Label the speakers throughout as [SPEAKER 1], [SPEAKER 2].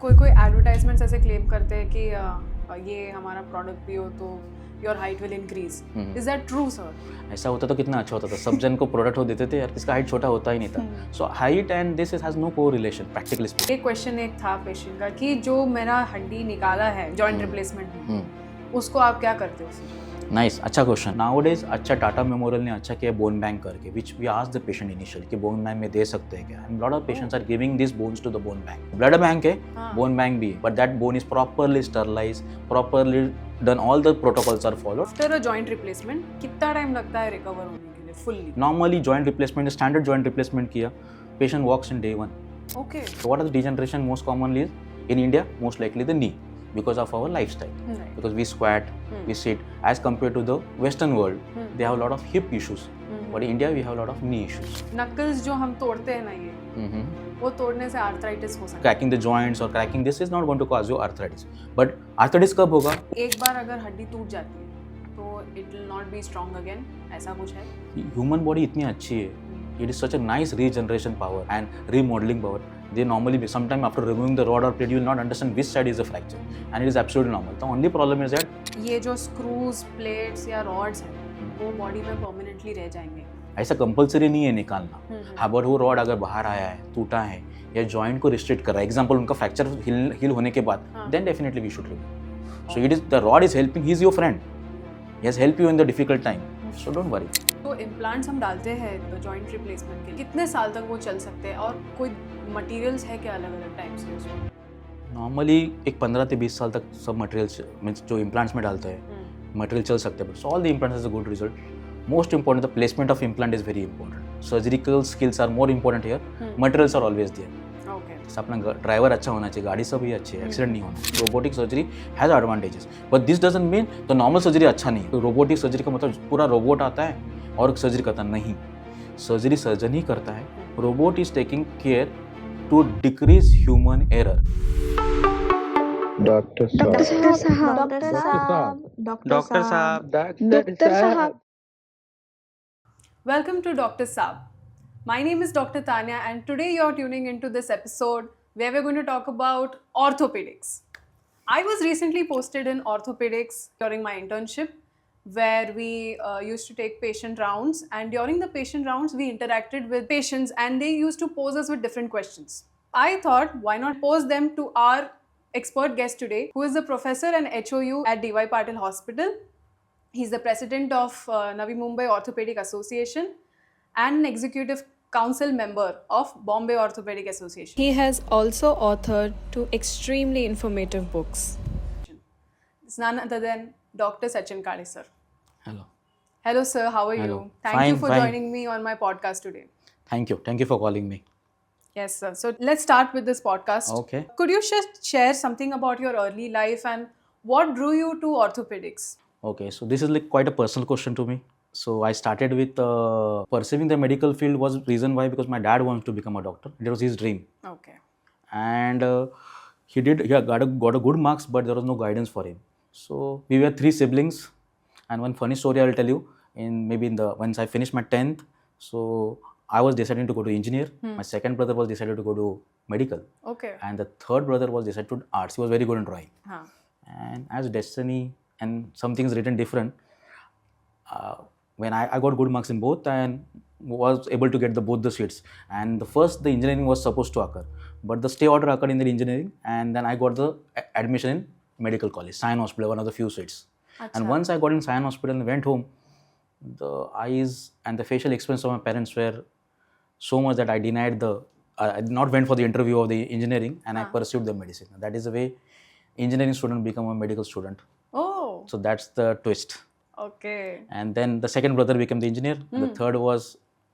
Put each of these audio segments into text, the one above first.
[SPEAKER 1] कोई कोई एडवर्टाइजमेंट्स ऐसे क्लेम करते हैं कि ये हमारा प्रोडक्ट पियो तो your height will increase. Is that true sir?
[SPEAKER 2] ऐसा होता तो कितना अच्छा होता था, सब जन को प्रोडक्ट हो देते थे यार, किसका हाइट छोटा होता ही नहीं था. So height and this has no correlation practically speaking.
[SPEAKER 1] एक क्वेश्चन एक था पेशेंट का कि जो मेरा हड्डी निकाला है जॉइंट रिप्लेसमेंट में, उसको आप क्या करते हो सर?
[SPEAKER 2] नाइस, अच्छा क्वेश्चन. नाउडेज अच्छा टाटा मेमोरियल ने अच्छा किया बोन बैंक करके, which we asked the patient initially कि बोन बैंक में दे सकते हैं क्या. And lot of patients are giving this bones to the bone bank. Blood bank है, बोन बैंक भी है, but that bone is properly sterilise, properly done, all the protocols are followed.
[SPEAKER 1] After a joint replacement कितना time लगता है recover होने के लिए fully?
[SPEAKER 2] Normally joint replacement, standard joint replacement किया, patient walks in day 1.
[SPEAKER 1] Okay.
[SPEAKER 2] So what is the degeneration most commonly is in India? Most likely the knee, because of our lifestyle.
[SPEAKER 1] Right.
[SPEAKER 2] Because we squat, we sit. As compared to the Western world, they have a lot of hip issues. But in India, we have a lot of knee issues.
[SPEAKER 1] Knuckles जो हम तोड़ते हैं ना ये, वो तोड़ने से arthritis हो सकता है.
[SPEAKER 2] Cracking the joints or cracking this is not going to cause you arthritis. But arthritis कब होगा?
[SPEAKER 1] एक बार अगर हड्डी टूट जाती है तो it will not be strong again, ऐसा कुछ है?
[SPEAKER 2] Human body इतनी अच्छी है. It is such a nice regeneration power and remodeling power. They normally be, sometime after removing the rod or plate, you will not understand which side is the fracture, and it is absolutely normal. The only problem is that
[SPEAKER 1] ये जो screws, plates या rods हैं, वो body में permanently रह जाएंगे.
[SPEAKER 2] ऐसा compulsory नहीं है निकालना. हाँ, बट वो रॉड अगर बाहर आया है, टूटा है या जॉइंट को रिस्ट्रिक्ट कर रहा है, एग्जाम्पल उनका फ्रैक्चर हील होने के बाद, then definitely we should remove. So it is the rod is helping, he is your friend, he has help you in the difficult time, so don't worry.
[SPEAKER 1] तो implants हम डालते हैं तो joint replacement के लिए कितने साल तक वो चल सकते हैं, और कोई मटेरियल्स है क्या अलग अलग टाइप्स के उसमें?
[SPEAKER 2] नॉर्मली एक 15 से 20 साल तक सब मटेरियल्स मीन्स जो इम्प्लांट्स में डालते हैं मटेरियल चल सकते हैं. So all the implants has a good result. Most important the placement of implant is very important. Surgical skills are more important here, materials are always there. अपना driver अच्छा होना चाहिए, गाड़ी सब ही अच्छी है, एक्सीडेंट नहीं होना. Robotic surgery has advantages, but this doesn't mean तो नॉर्मल सर्जरी अच्छा नहीं. तो रोबोटिक सर्जरी का मतलब पूरा रोबोट आता है और सर्जरी करता नहीं. सर्जरी सर्जन ही करता है. Robot is taking care to decrease human error.
[SPEAKER 3] Doctor साहब.
[SPEAKER 1] Welcome to Dr. Saab. My name is Dr. Tanya, and today you're tuning into this episode where we're going to talk about orthopedics. I was recently posted in orthopedics during my internship, where we used to take patient rounds, and during the patient rounds we interacted with patients and they used to pose us with different questions. I thought, why not pose them to our expert guest today, who is the professor and HOU at DY Patil Hospital. He's the president of Navi Mumbai Orthopedic Association and an executive council member of Bombay Orthopedic Association. He has also authored two extremely informative books. It's none other than Dr. Sachin Kale, sir.
[SPEAKER 2] Hello.
[SPEAKER 1] Hello, sir. How are
[SPEAKER 2] Hello.
[SPEAKER 1] you? Thank you for
[SPEAKER 2] Fine.
[SPEAKER 1] joining me on my podcast today.
[SPEAKER 2] Thank you for calling me.
[SPEAKER 1] Yes, sir. So let's start with this podcast.
[SPEAKER 2] Okay.
[SPEAKER 1] Could you just share something about your early life and what drew you to orthopedics?
[SPEAKER 2] Okay, so this is like quite a personal question to me. So I started with pursuing the medical field was reason why, because my dad wants to become a doctor. It was his dream,
[SPEAKER 1] Okay.
[SPEAKER 2] and he got a good marks, but there was no guidance for him. So we were 3 siblings, and one funny story I'll tell you. Once I finished my 10th, so I was deciding to go to engineer. My second brother was decided to go to medical,
[SPEAKER 1] Okay.
[SPEAKER 2] and the third brother was decided to arts. He was very good in drawing.
[SPEAKER 1] Huh.
[SPEAKER 2] And as destiny and some things written different, when I got good marks in both and was able to get both the seats. And the engineering was supposed to occur, but the stay order occurred in the engineering, and then I got the admission in medical college, Sion Hospital, one of the few seats. And once I got in Sion Hospital and went home, the eyes and the facial expressions of my parents were so much that I denied I did not went for the interview of the engineering, and I pursued the medicine. That is the way engineering student become a medical student.
[SPEAKER 1] Oh.
[SPEAKER 2] So that's the twist.
[SPEAKER 1] Okay.
[SPEAKER 2] And then the second brother became the engineer, and the third was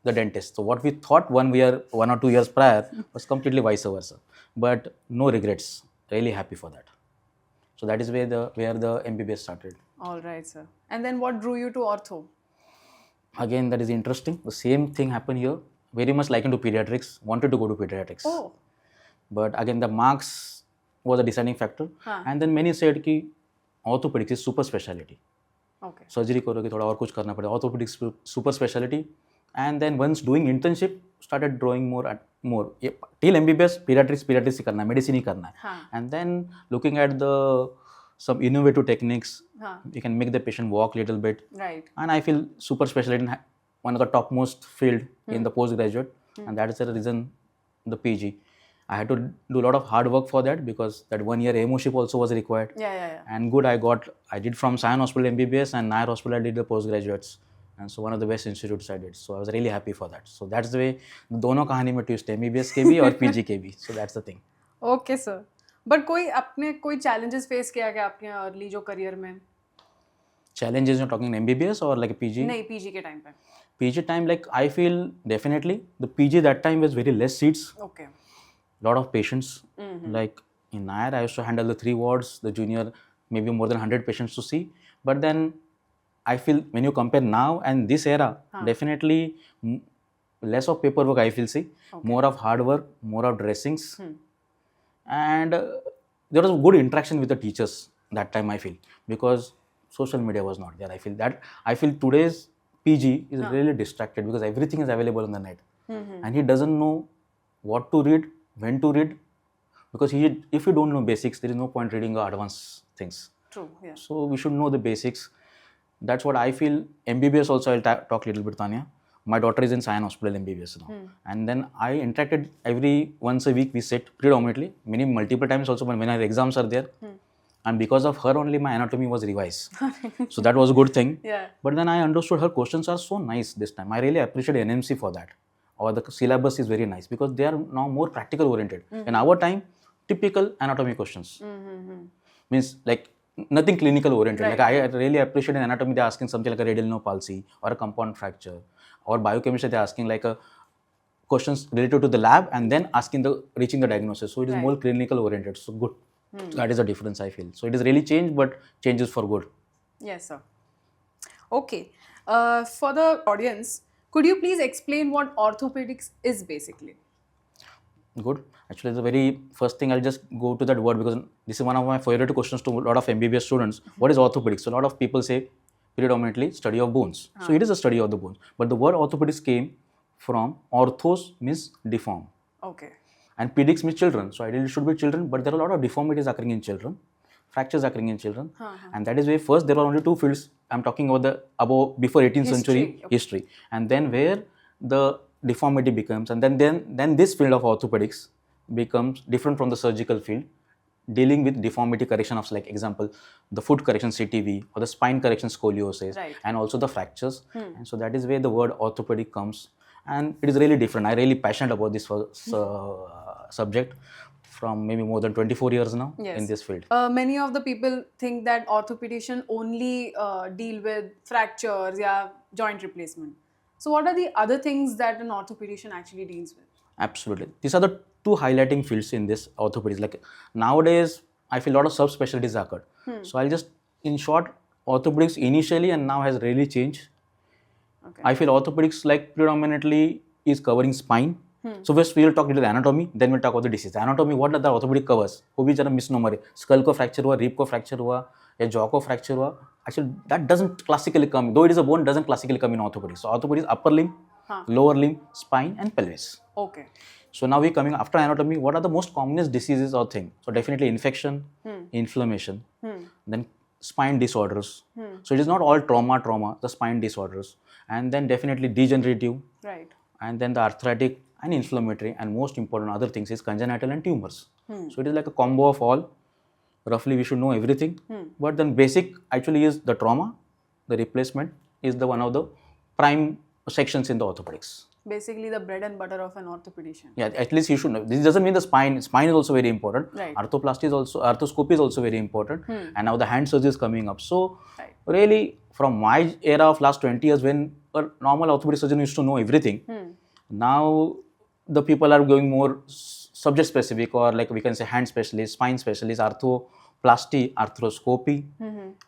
[SPEAKER 2] the dentist. So what we thought 1 or 2 years prior was completely vice versa. But no regrets. Really happy for that. So that is where the MBBS started.
[SPEAKER 1] All right, sir. And then what drew you to ortho?
[SPEAKER 2] Again, that is interesting. The same thing happened here. Very much like into pediatrics. Wanted to go to pediatrics.
[SPEAKER 1] Oh.
[SPEAKER 2] But again, the marks was a deciding factor. And then many said कि orthopedics is super specialty.
[SPEAKER 1] Okay.
[SPEAKER 2] Surgery करोगे थोड़ा और कुछ करना पड़ेगा. Orthopaedics super speciality, And then once doing internship, started drawing more. Till MBBS, pediatrics ही करना है, medicine ही करना है.
[SPEAKER 1] हाँ.
[SPEAKER 2] And then looking at some innovative techniques,
[SPEAKER 1] हाँ.
[SPEAKER 2] we can make the patient walk little bit.
[SPEAKER 1] Right.
[SPEAKER 2] And I feel super specialized in one of the topmost field in the postgraduate, and that is the reason the PG. I had to do a lot of hard work for that because that 1 year AMOship also was required.
[SPEAKER 1] Yeah.
[SPEAKER 2] And good, I did from Sion Hospital MBBS, and Nair Hospital I did the postgraduates. And so one of the best institutes I did. So I was really happy for that. So that's the way दोनों कहानी में twist है, MBBS के भी और PG के भी. So that's the thing.
[SPEAKER 1] Okay sir. But कोई challenges face किया क्या आपके early जो career में?
[SPEAKER 2] Challenges you're talking MBBS or like PG?
[SPEAKER 1] नहीं, PG के time पे.
[SPEAKER 2] PG time, like I feel definitely the PG that time was very less seats.
[SPEAKER 1] Okay.
[SPEAKER 2] Lot of patients. Like in Nair, I used to handle the 3 wards, the junior maybe more than 100 patients to see. But then I feel when you compare now and this era, definitely less of paperwork I feel see, more of hard work, more of dressings, and there was good interaction with the teachers that time I feel, because social media was not there. I feel today's PG is really distracted because everything is available on the net, and he doesn't know what to read, when to read, because if you don't know basics, there is no point reading advanced things.
[SPEAKER 1] True. Yeah.
[SPEAKER 2] So we should know the basics. That's what I feel. MBBS also, I'll talk a little bit, Tanya. My daughter is in Sion Hospital MBBS now. And then I interacted once a week, we sit predominantly, minimum multiple times also when our exams are there. And because of her only, my anatomy was revised. So that was a good thing.
[SPEAKER 1] Yeah.
[SPEAKER 2] But then I understood her questions are so nice this time. I really appreciate NMC for that. Or the syllabus is very nice because they are now more practical oriented. In our time, typical anatomy questions. Means like nothing clinical oriented. Like I really appreciate in anatomy they're asking something like a radial nerve palsy or a compound fracture, or biochemistry they're asking like a questions related to the lab and then reaching the diagnosis. So it is more clinical oriented. So good. So that is the difference I feel. So it is really changed, but changes for good.
[SPEAKER 1] Yes, sir. Okay. For the audience, could you please explain what orthopedics is basically?
[SPEAKER 2] Good. Actually, the very first thing I'll just go to that word because this is one of my favorite questions to a lot of MBBS students. What is orthopedics? So a lot of people say predominantly study of bones. So it is a study of the bones. But the word orthopedics came from orthos means deform.
[SPEAKER 1] Okay.
[SPEAKER 2] And pedics means children. So ideally it should be children, but there are a lot of deformities occurring in children, fractures occurring in children. And that is why first there were only 2 fields. I'm talking about before 18th century history. And then where the deformity becomes, and then this field of orthopedics becomes different from the surgical field, dealing with deformity correction of, like example, the foot correction CTV or the spine correction scoliosis, and also the fractures. And so that is where the word orthopedic comes, and it is really different. I'm really passionate about this subject from maybe more than 24 years now in this field.
[SPEAKER 1] Many of the people think that orthopedician only deal with fractures or joint replacement. So what are the other things that an orthopedician actually deals with?
[SPEAKER 2] Absolutely. These are the 2 highlighting fields in this orthopedics. Like nowadays, I feel a lot of subspecialties occurred. So I'll just, in short, orthopedics initially and now has really changed.
[SPEAKER 1] Okay.
[SPEAKER 2] I feel orthopedics like predominantly is covering spine. So first we will talk little anatomy, then we'll talk about the disease. Anatomy, what does the orthopedic covers? वो भी जरा misnomer है. Skull को fracture हुआ, rib को fracture हुआ, या jaw को fracture हुआ. Actually, that doesn't classically come. Though it is a bone, doesn't classically come in orthopedics. So orthopedics upper limb, lower limb, spine, and pelvis.
[SPEAKER 1] Okay.
[SPEAKER 2] So now we're coming after anatomy. What are the most commonest diseases or things? So definitely infection, inflammation, then spine disorders. So it is not all trauma, the spine disorders, and then definitely degenerative,
[SPEAKER 1] Right.
[SPEAKER 2] and then the arthritic and inflammatory, and most important other things is congenital and tumors. So it is like a combo of all. Roughly we should know everything, but then basic actually is the trauma, the replacement is the one of the prime sections in the orthopedics.
[SPEAKER 1] Basically the bread and butter of an orthopedician.
[SPEAKER 2] Yeah, at least you should know. This doesn't mean the spine is also very important.
[SPEAKER 1] Right.
[SPEAKER 2] Arthroscopy is also very important, and now the hand surgery is coming up. So
[SPEAKER 1] Right.
[SPEAKER 2] really from my era of last 20 years when a normal orthopedic surgeon used to know everything, now the people are going more subject specific, or like we can say hand specialist, spine specialist, arthroplasty, arthroscopy,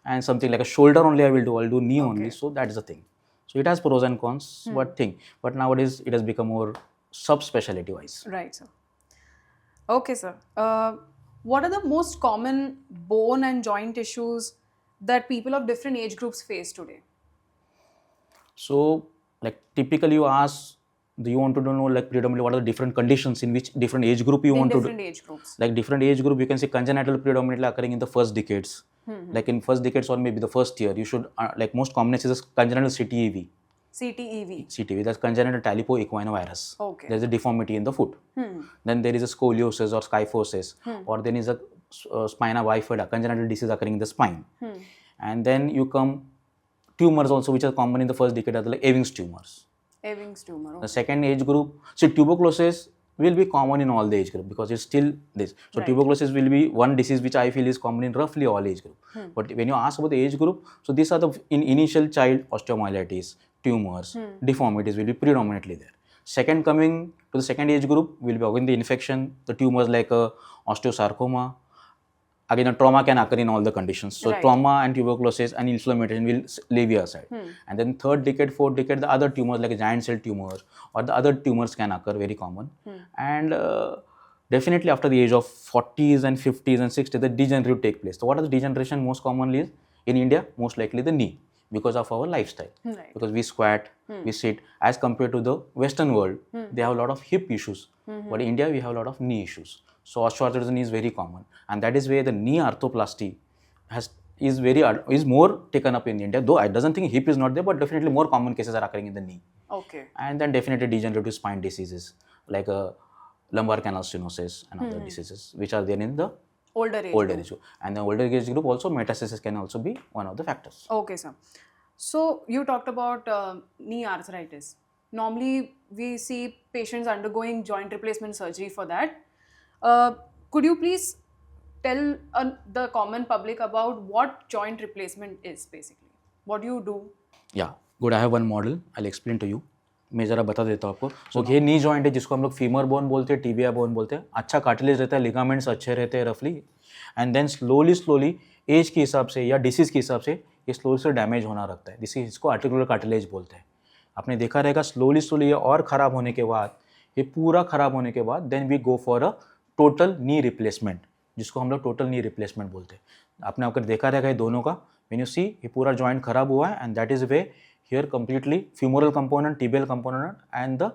[SPEAKER 2] and something like a shoulder only I'll do knee only. So that is the thing. So it has pros and cons, but nowadays it has become more subspecialty wise.
[SPEAKER 1] Right, sir. Okay, sir. What are the most common bone and joint issues that people of different age groups face today?
[SPEAKER 2] So like typically you ask, do you want to know like predominantly what are the different conditions in which different age group you
[SPEAKER 1] In
[SPEAKER 2] want to do?
[SPEAKER 1] different age groups.
[SPEAKER 2] Like different age group, you can see congenital predominantly occurring in the first decades. Like in first decades or maybe the first year, you should like most commonest is congenital CTEV.
[SPEAKER 1] CTEV.
[SPEAKER 2] CTEV, that's congenital tylopo-equinovirus.
[SPEAKER 1] Okay.
[SPEAKER 2] There's a deformity in the foot. Then there is a scoliosis or skyphosis, or then is a spina bifida, congenital disease occurring in the spine. And then you come tumors also, which are common in the first decade, are like Ewing's tumors.
[SPEAKER 1] Ewing's tumor.
[SPEAKER 2] The
[SPEAKER 1] Okay.
[SPEAKER 2] second age group, so tuberculosis will be common in all the age group because it's still this. So
[SPEAKER 1] Right.
[SPEAKER 2] tuberculosis will be one disease which I feel is common in roughly all age group. But when you ask about the age group, so these are the in initial child osteomyelitis, tumors, deformities will be predominantly there. Second, coming to the second age group will be again the infection, the tumors like osteosarcoma. Again, a trauma can occur in all the conditions. So
[SPEAKER 1] Right.
[SPEAKER 2] trauma and tuberculosis and inflammation will leave you aside. And then third decade, fourth decade, the other tumors like a giant cell tumor or the other tumors can occur, very common. And definitely after the age of 40s and 50s and 60s, the degenerative take place. So what are the degeneration most commonly is? In India, most likely the knee because of our lifestyle.
[SPEAKER 1] Right.
[SPEAKER 2] Because we squat, we sit, as compared to the Western world, they have a lot of hip issues. But in India, we have a lot of knee issues. So osteoarthritis is very common, and that is where the knee arthroplasty is more taken up in India. Though I doesn't think hip is not there, but definitely more common cases are occurring in the knee.
[SPEAKER 1] Okay.
[SPEAKER 2] And then definitely degenerative spine diseases like lumbar canal stenosis and other diseases which are there in the
[SPEAKER 1] Older age.
[SPEAKER 2] older age group. And the older age group also metastasis can also be one of the factors.
[SPEAKER 1] Okay, sir. So you talked about knee arthritis. Normally, we see patients undergoing joint replacement surgery for that. Could you please tell the common public about what joint replacement is basically? What do you do?
[SPEAKER 2] Yeah good, I have one model, I explain to you. मैं ज़रा बता देता हूँ आपको. सो ये knee joint है जिसको हम लोग फीमर बोन बोलते हैं, टिबिया बोन बोलते हैं. अच्छा कार्टिलेज रहता है, लिगामेंट्स अच्छे रहते हैं रफली, एंड देन स्लोली एज के हिसाब से या डिसीज़ के हिसाब से ये स्लोली से डैमेज होना रखता है. जिससे इसको आर्टिकुलर कार्टिलेज बोलते हैं. आपने देखा रहेगा स्लोली ये और ख़राब होने के बाद, ये पूरा ख़राब होने के बाद then we go for a total knee replacement, जिसको हम लोग टोटल नी रिप्लेसमेंट बोलते हैं. आपने अगर देखा रहेगा ये दोनों का, व्हेन यू सी ये पूरा जॉइंट खराब हुआ है, and that is we here completely femoral component, tibial component and the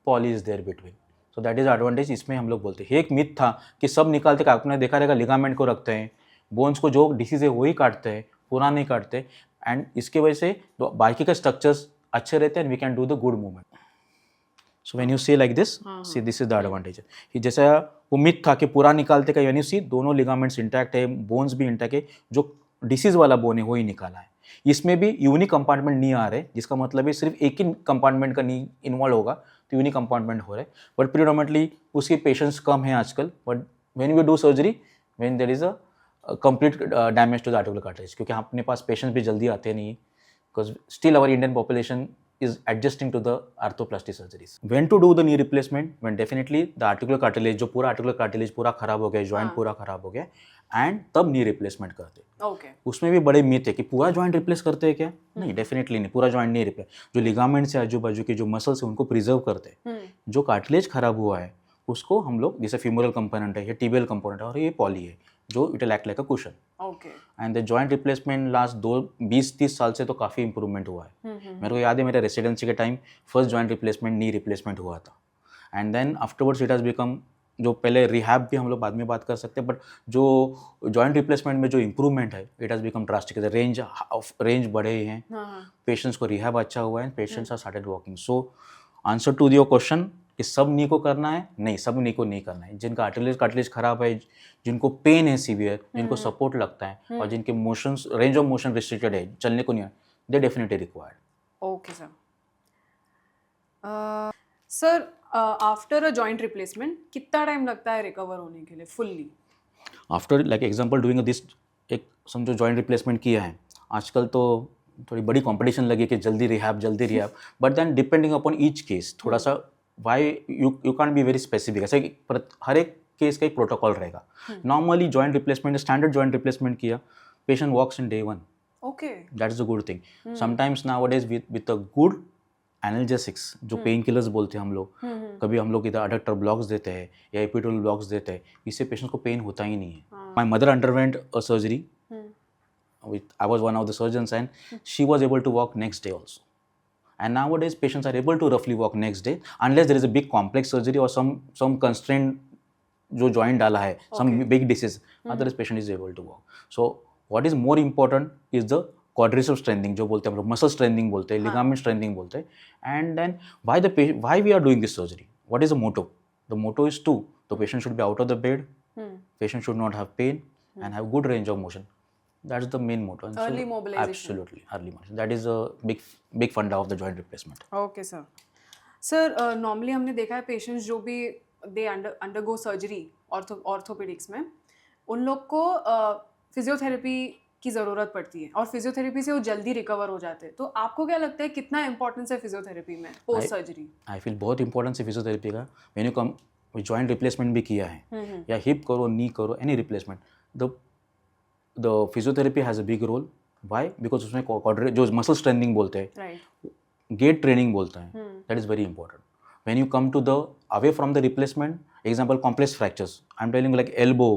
[SPEAKER 2] poly is there between. So that is advantage. इसमें हम लोग बोलते हैं. एक मिथ था कि सब निकालते, आपने देखा रहेगा लिगामेंट को रखते हैं, बोन्स को जो डिसीज है वही काटते हैं, पूरा नहीं काटते, एंड इसके वजह से बाकी के स्ट्रक्चर्स अच्छे रहते हैं, and we can do the good movement. So when you see like this, see this is the advantage. जैसा वो मिथ था कि पूरा निकालते का, व्हेन यू सी दोनों लिगामेंट्स इंटैक्ट है, बोन्स भी इंटैक्ट है, जो डिसीज वाला बोन है वही निकाला है. इसमें भी यूनिक कंपार्टमेंट नहीं आ रहे, जिसका मतलब है सिर्फ एक ही कंपार्टमेंट का नी इन्वॉल्व होगा तो यूनिक कंपार्टमेंट हो रहे. बट प्रीडोमिनेटली उसके पेशेंट्स कम हैं आजकल. But when we do surgery, when there is a complete damage to the articular cartilage, क्योंकि अपने पास पेशेंट्स भी जल्दी आते नहीं, because still our Indian population is adjusting to the arthroplasty surgeries. When to do the knee replacement? When definitely the articular cartilage, जो पूरा articular cartilage पूरा खराब हो गया, joint पूरा खराब हो गया, and तब knee replacement करते.
[SPEAKER 1] Okay.
[SPEAKER 2] उसमें भी बड़े मिथ है कि पूरा जॉइंट रिप्लेस करते हैं क्या? नहीं, डेफिनेटली नहीं, पूरा जॉइंट नहीं रिप्लेस. जो लिगामेंट्स है आजू बाजू के जो मसल्स है उनको प्रिजर्व करते हैं. जो कार्टिलेज खराब हुआ है उसको हम लोग, जैसे फीमोरल कंपोनेंट है, ये टिबियल कंपोनेंट है और ये पॉली है, जो it will act like a cushion.
[SPEAKER 1] Okay.
[SPEAKER 2] And the joint replacement last 20-30 साल से तो काफ़ी इंप्रूवमेंट हुआ है. मेरे को याद है मेरे रेसिडेंसी के time first joint replacement knee replacement हुआ था, and then afterwards it has become, जो पहले रिहैब भी हम लोग बाद में बात कर सकते हैं, बट जो जॉइंट रिप्लेसमेंट में जो इंप्रूवमेंट है it has become drastic. Range बढ़े हैं, पेशेंट्स को रिहैब अच्छा हुआ है, patients are started walking. So answer to your question कि सब नी को करना है, नहीं, सब नी को नहीं करना है. जिनका कार्टिलेज खराब है, जिनको पेन है सीवियर, जिनको सपोर्ट लगता है, और जिनके motions, range of motion restricted है, चलने को नहीं है, they definitely required.
[SPEAKER 1] Okay, sir. Sir, after a joint replacement, कितना टाइम लगता है रिकवर होने के लिए fully?
[SPEAKER 2] After like example doing this, एक समझो जॉइंट रिप्लेसमेंट किया है, आजकल तो थोड़ी बड़ी कंपटीशन लगी कि जल्दी rehab, but then depending upon each case, थोड़ा सा why you can't be very specific. ऐसे हर एक केस का एक प्रोटोकॉल रहेगा. Normally joint replacement, standard joint replacement किया, patient walks in day 1.
[SPEAKER 1] Okay.
[SPEAKER 2] That is a good thing. Sometimes nowadays with a good analgesics, जो पेन किलर्स बोलते हैं हम लोग, कभी हम लोग इधर अडक्टर ब्लॉक्स देते हैं या एपिड्यूरल ब्लॉक्स देते हैं, इससे पेशेंट को पेन होता ही नहीं है. My mother underwent a surgery, I was one of the surgeons, and she was able to walk next day also. And nowadays patients are able to roughly walk next day unless there is a big complex surgery or some constraint जो joint डाला है, some
[SPEAKER 1] Okay.
[SPEAKER 2] big disease, otherwise patient is able to walk. So what is more important is the quadriceps strengthening, जो बोलते हैं हम लोग muscle strengthening बोलते हैं, ligament strengthening बोलते हैं. And then why we are doing this surgery? What is the motto? The motto is two. The patient should be out of the bed, patient should not have pain and have good range of motion. That's the main motto. And
[SPEAKER 1] Early mobilization.
[SPEAKER 2] Absolutely, early mobilization. That is a big funda of the joint replacement.
[SPEAKER 1] Okay sir. Sir normally हमने देखा है patients जो भी they undergo surgery orthopaedics में, उन लोग को physiotherapy की ज़रूरत पड़ती है और फिजियोथेरेपी से वो जल्दी रिकवर हो जाते हैं. तो आपको क्या लगता है कितना इंपॉर्टेंस है फिजियोथेरेपी में पोस्ट सर्जरी?
[SPEAKER 2] आई फील बहुत इंपॉर्टेंस है फिजियोथेरेपी का. When you come joint replacement भी किया है या हिप करो, नी करो, any replacement, the physiotherapy has a big role. Why? Because उसमें जो मसल स्ट्रेंथनिंग बोलते हैं,
[SPEAKER 1] राइट.
[SPEAKER 2] गेट ट्रेनिंग बोलता है, that is very important. When you come to the away from the replacement, example complex fractures, I'm telling you like elbow,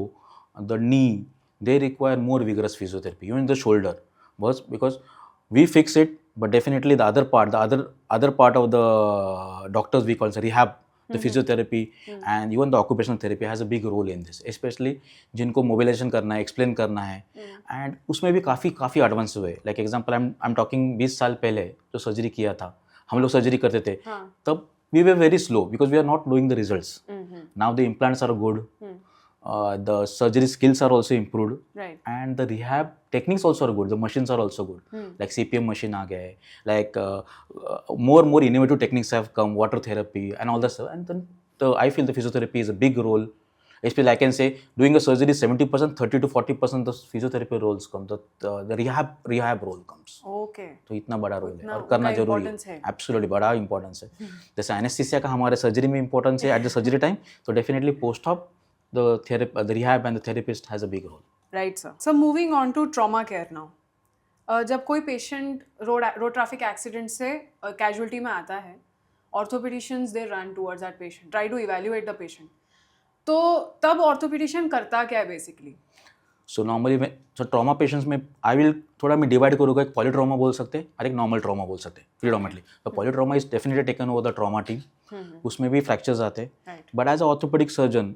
[SPEAKER 2] the knee, they require more vigorous physiotherapy. Even the shoulder, because we fix it, but definitely the other part of the doctors we call rehab, the physiotherapy and even the occupational therapy has a big role in this, especially जिनको mobilization करना है, explain करना है, and उसमें भी काफ़ी advance हुए. Like example, I'm talking 20 साल पहले जो सर्जरी किया था, हम लोग सर्जरी करते थे, तब we were very slow because we are not doing the results. Now the implants are good, the surgery skills are also improved,
[SPEAKER 1] Right.
[SPEAKER 2] and the rehab techniques also are good. The machines are also good. Like CPM machine आ गया है, like more innovative techniques have come, water therapy and all that stuff. And then I feel the physiotherapy is a big role. Especially I can say doing a surgery 70%, 30 to 40% the physiotherapy roles come. The rehab role comes.
[SPEAKER 1] Okay.
[SPEAKER 2] तो इतना बड़ा role है
[SPEAKER 1] इतना
[SPEAKER 2] और करना
[SPEAKER 1] उनका
[SPEAKER 2] जरूरी
[SPEAKER 1] importance है.
[SPEAKER 2] एब्सोल्युटली बड़ा इंपॉर्टेंस है. जैसे एनेस्थीसिया का हमारे सर्जरी में इंपॉर्टेंस है एट द सर्जरी टाइम, तो definitely post op the rehab and the therapist has a big role.
[SPEAKER 1] Right sir. So moving on to trauma care now. जब कोई पेशेंट रोड ट्रैफिक एक्सीडेंट से casualty में आता है, orthopaedicians they run towards that patient, try to evaluate the patient. तो तब orthopaedician करता क्या है बेसिकली?
[SPEAKER 2] सो नॉर्मली मैं ट्रॉमा पेशेंट्स में आई विल थोड़ा मैं डिवाइड करूँगा. एक पॉलीट्रॉमा बोल सकते हैं और एक नॉर्मल ट्रॉमा बोल सकते हैं प्रीडोमिनेटली. तो polytrauma is definitely taken over the trauma team. उसमें भी फ्रैक्चर्स आते हैं, but as a orthopaedic surgeon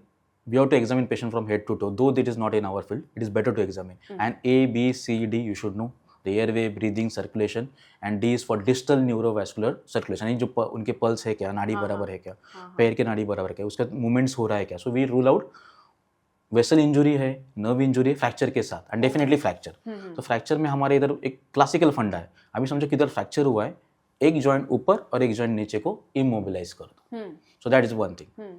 [SPEAKER 2] we have to examine patient from head to toe, though it is not in our field, it is better to examine. And A, B, C, D you should know, the airway, breathing, circulation, and D is for distal neurovascular circulation. जो उनके pulse है क्या, नाड़ी बराबर है क्या, पैर के नाड़ी बराबर है क्या, उसका मूवमेंट्स हो रहा है क्या. So we rule out vessel injury है, नर्व इंजुरी है, फ्रैक्चर के साथ, एंड डेफिनेटली फ्रैक्चर. तो फ्रैक्चर में हमारे इधर एक क्लासिकल फंडा है. अभी समझो किधर फ्रैक्चर हुआ है, एक जॉइंट ऊपर और एक जॉइंट नीचे को इमोबिलाइज कर दो. So that is one thing.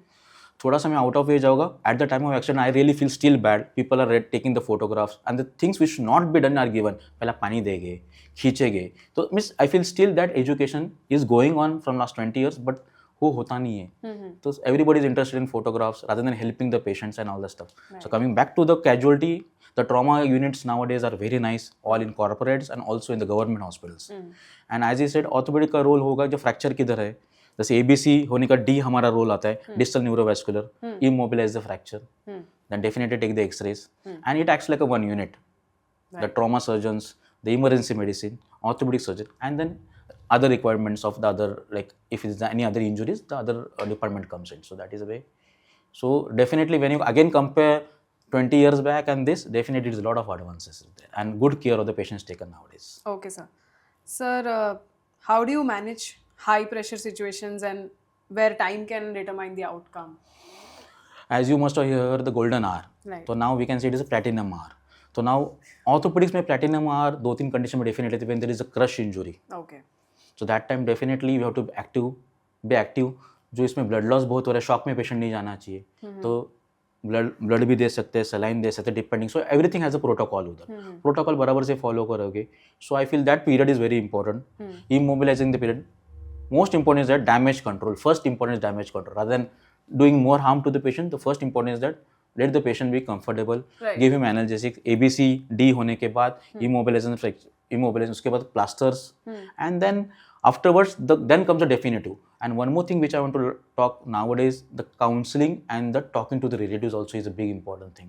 [SPEAKER 2] थोड़ा सा मैं आउट ऑफ वे जाऊँगा. At the time of accident I really feel still bad. People are taking the photographs and the things which not be done are given. पहला पानी देंगे, खींचेंगे, तो means I feel still that education is going on from last 20 years, but वो होता नहीं है. तो everybody is interested in photographs rather than helping the patients and all the stuff. So coming back to the casualty, the trauma units nowadays are very nice, all in corporates and also in the government hospitals. And as I said, orthopedic का role होगा जो fracture किधर है. जैसे ABC होने का D हमारा role आता है, distal neurovascular, immobilize the fracture, then definitely take the x-rays, and it acts like a one unit. The trauma surgeons, the emergency medicine, orthopedic surgeon, and then other requirements of the other, like if it's any other injuries, the other department comes in. So that is the way. So definitely when you again compare 20 years back and this, definitely there's a lot of advances there and good care of the patients taken nowadays.
[SPEAKER 1] Okay, sir. Sir, how do you manage high pressure situations and where time can determine the outcome?
[SPEAKER 2] As you must have heard the golden hour.
[SPEAKER 1] Right.
[SPEAKER 2] So now we can say it is a platinum hour. So now orthopedics में platinum hour दो तीन condition में definitely when there is a crush injury.
[SPEAKER 1] Okay.
[SPEAKER 2] So that time definitely we have to be active. जो इसमें blood loss बहुत हो रहा है, shock में patient नहीं जाना चाहिए. तो ब्लड भी दे सकते हैं, सलाइन दे सकते हैं, depending. So everything has a protocol उधर. प्रोटोकॉल बराबर से फॉलो करोगे. So I feel that period is very important. Immobilising the period, most important is that damage control. First important is damage control rather than doing more harm to the patient. The first important is that let the patient be comfortable, give him analgesic. ABC-D होने के बाद immobilisation, उसके बाद plasters, and then afterwards then comes the definitive. And one more thing which I want to talk nowadays, the counseling and the talking to the relatives also is a big important thing,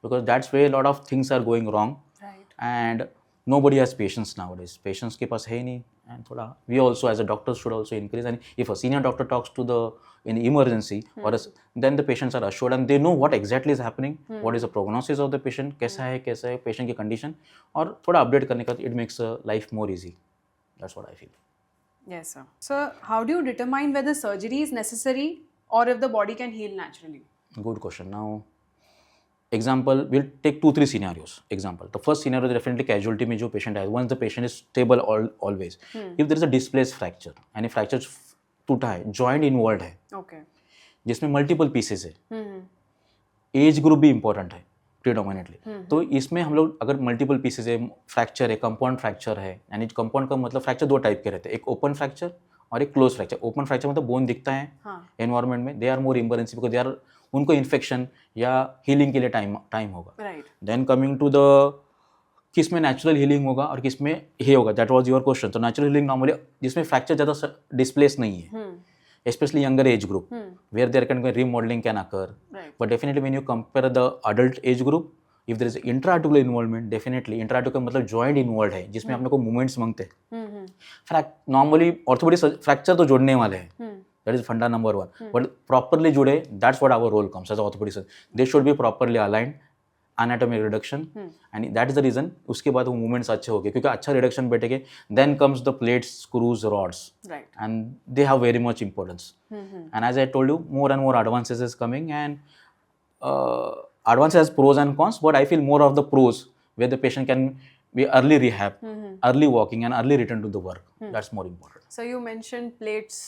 [SPEAKER 2] because that's where a lot of things are going wrong.
[SPEAKER 1] Right.
[SPEAKER 2] And nobody has patience nowadays. Patience के पास है ही नहीं, and थोड़ा we also as a doctor should also increase. And if a senior doctor talks to the in emergency then the patients are assured and they know what exactly is happening, what is the prognosis of the patient, कैसा है patient की condition, और थोड़ा update करने का it makes life more easy. That's what I feel.
[SPEAKER 1] Yes, sir. Sir, how do you determine whether surgery is necessary or if the body can heal naturally?
[SPEAKER 2] Good question. Now, example, we'll take 2-3 scenarios. Example, the first scenario is definitely casualty में जो patient है, once the patient is stable always. If there is a displaced fracture and if fracture टूटा है, joint involved है,
[SPEAKER 1] Okay.
[SPEAKER 2] जिसमें multiple pieces है, age group भी important है प्रीडोमिनेटली. तो इसमें हम लोग अगर मल्टीपल पीसेस है, फ्रैक्चर है, कंपाउंड फ्रैक्चर है, यानी कंपाउंड का मतलब फ्रैक्चर दो टाइप के रहते हैं, एक ओपन फ्रैक्चर और एक क्लोज फ्रैक्चर. ओपन फ्रैक्चर मतलब बोन दिखता है एनवायरनमेंट में, they are more emergency because they are, उनको इन्फेक्शन या हीलिंग के लिए टाइम होगा.
[SPEAKER 1] Right.
[SPEAKER 2] Then coming to the किस में नेचुरल हीलिंग होगा और किस में ये होगा, दैट वाज योर क्वेश्चन. तो नेचुरल हीलिंग नॉर्मली जिसमें फ्रैक्चर ज़्यादा डिस्प्लेस नहीं है, especially younger age group, where there can be remodeling can occur.
[SPEAKER 1] Right.
[SPEAKER 2] But definitely when you compare the adult age group, if there is intra-articular involvement, definitely intra-articular मतलब joint involved है, जिसमें हम लोग को movements मांगते हैं. Normally orthopedic fracture तो जोड़ने वाले हैं, that is funda number one. But properly जुड़े, that's what our role comes as orthopedic surgeon. They should be properly aligned, anatomic reduction, and that is the reason उसके बाद वो movements अच्छे हो गए, क्योंकि अच्छा reduction बैठेंगे. Then comes the plates, screws, rods,
[SPEAKER 1] Right.
[SPEAKER 2] and they have very much importance. And as I told you, more and more advances is coming, and advances has pros and cons, but I feel more of the pros, where the patient can be early rehab, early walking, and early return to the work. That's more important.
[SPEAKER 1] So you mentioned plates,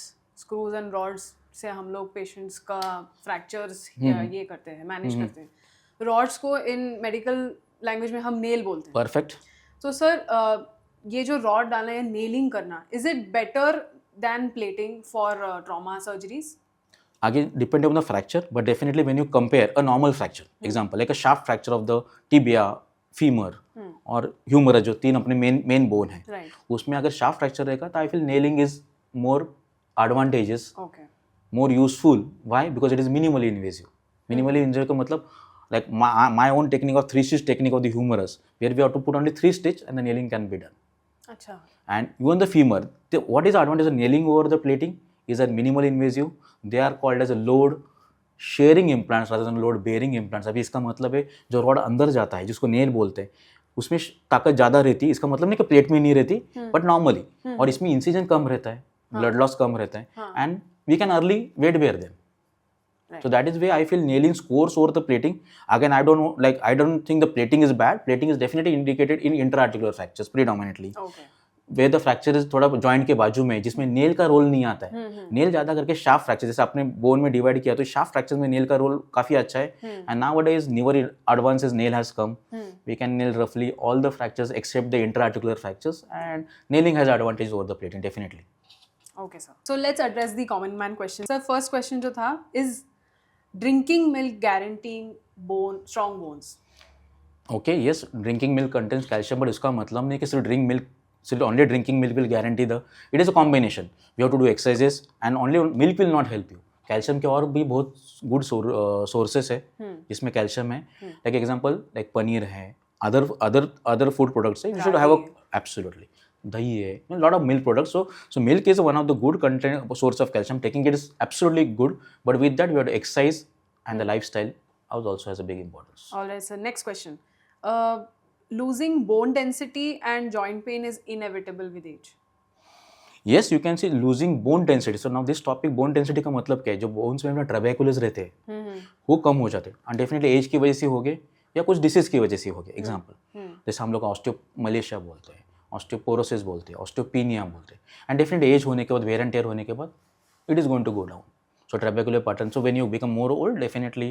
[SPEAKER 1] screws and rods से हम लोग patients का fractures ये करते हैं, manage करते हैं. Rods को in medical language में हम nail बोलते हैं.
[SPEAKER 2] Perfect.
[SPEAKER 1] So sir, ये जो rod डालना है, nailing करना, is it better than plating for trauma surgeries?
[SPEAKER 2] आगे depend on the fracture, but definitely when you compare a normal fracture, example like a shaft fracture of the tibia, femur और humerus जो तीन अपने main bone है,
[SPEAKER 1] Right.
[SPEAKER 2] उसमें अगर shaft fracture रहेगा तो I feel nailing is more advantageous,
[SPEAKER 1] Okay.
[SPEAKER 2] more useful. Why? Because it is minimally invasive. Minimally invasive का मतलब like my own technique of 3-stitch technique of the humerus, where we have to put only 3 stitch and the nailing can be done.
[SPEAKER 1] अच्छा.
[SPEAKER 2] And even the femur, what is the advantage of nailing over the plating is that minimally invasive. They are called as a load sharing implants rather than load bearing implants. अभी इसका मतलब है जो rod अंदर जाता है, जिसको nail बोलते हैं, उसमें ताकत ज़्यादा रहती है. इसका मतलब नहीं कि प्लेट में नहीं रहती, बट नॉर्मली, और इसमें इंसिजन कम रहता है, ब्लड लॉस कम रहता है, and we can early weight bear them. So that is why I feel nailing scores over the plating. Again, I don't know, like I don't think the plating is bad. Plating is definitely indicated in intra-articular fractures predominantly.
[SPEAKER 1] Okay.
[SPEAKER 2] Where the fracture is थोड़ा joint के बाजू में, जिसमें nail का role नहीं आता है. Nail ज़्यादा करके शाफ्ट फ्रैक्चर, जैसे आपने बोन में डिवाइड किया तो शाफ्ट फ्रैक्चर में नेल का रोल काफ़ी अच्छा है. And nowadays newer advances nail has come. We can nail roughly all the fractures except the intra-articular fractures, and nailing has advantage over the plating definitely.
[SPEAKER 1] Okay, sir. So let's address the common man question. Sir, first question जो था is drinking milk guaranteeing strong bones?
[SPEAKER 2] Okay, yes, drinking milk contains calcium, but इसका मतलब नहीं कि सिर्फ only drinking milk will guarantee the. It is a combination. We have to do exercises, and only milk will not help you. Calcium के और भी बहुत good sources है जिसमें कैल्शियम है. लाइक एग्जांपल लाइक पनीर है, अदर फूड प्रोडक्ट्स है, you should have absolutely. दही है, lot of milk products. So milk is one of the good content source of calcium. Taking it is absolutely good, but with that we have to exercise and the lifestyle also has a big importance.
[SPEAKER 1] All right, sir. Next question. Losing bone density and joint pain is inevitable with age.
[SPEAKER 2] Yes, you can see losing bone density. So now this topic bone density का मतलब क्या है? जो bones में ट्रेबेकुलस रहते हैं वो कम हो जाते हैं, and definitely एज की वजह से हो गए या कुछ डिसीज की वजह से हो गए. एग्जाम्पल जैसे हम लोग ऑस्टियोमलेशिया बोलते हैं, ऑस्टियोपोरोसिस बोलते हैं, ऑस्टियोपीनिया बोलते हैं, एंड डेफिनेटली एज होने के बाद, वेयर एंड टेयर होने के बाद, it is going to go down. So trabecular pattern. So when you become more old, definitely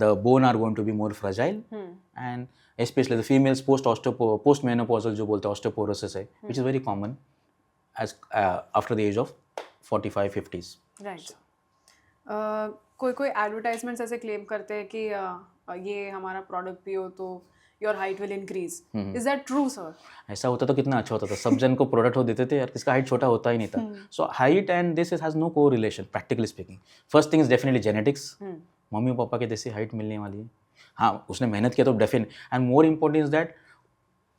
[SPEAKER 2] the bone are going to be more fragile, and especially the females post-menopausal जो बोलते हैं osteoporosis है, which is very common as after the age of 45-50s.
[SPEAKER 1] Right. कोई advertisements ऐसे claim करते हैं कि ये हमारा प्रोडक्ट पियो तो your height will increase. Is that true sir?
[SPEAKER 2] ऐसा होता तो कितना अच्छा होता था. सब जन को प्रोडक्ट हो देते थे यार, किसका हाइट छोटा होता ही नहीं था. So height and this has no correlation practically speaking. First thing is definitely genetics. Mummy papa के जैसी हाइट मिलने वाली है. हाँ, उसने मेहनत किया तो definite. And more important is that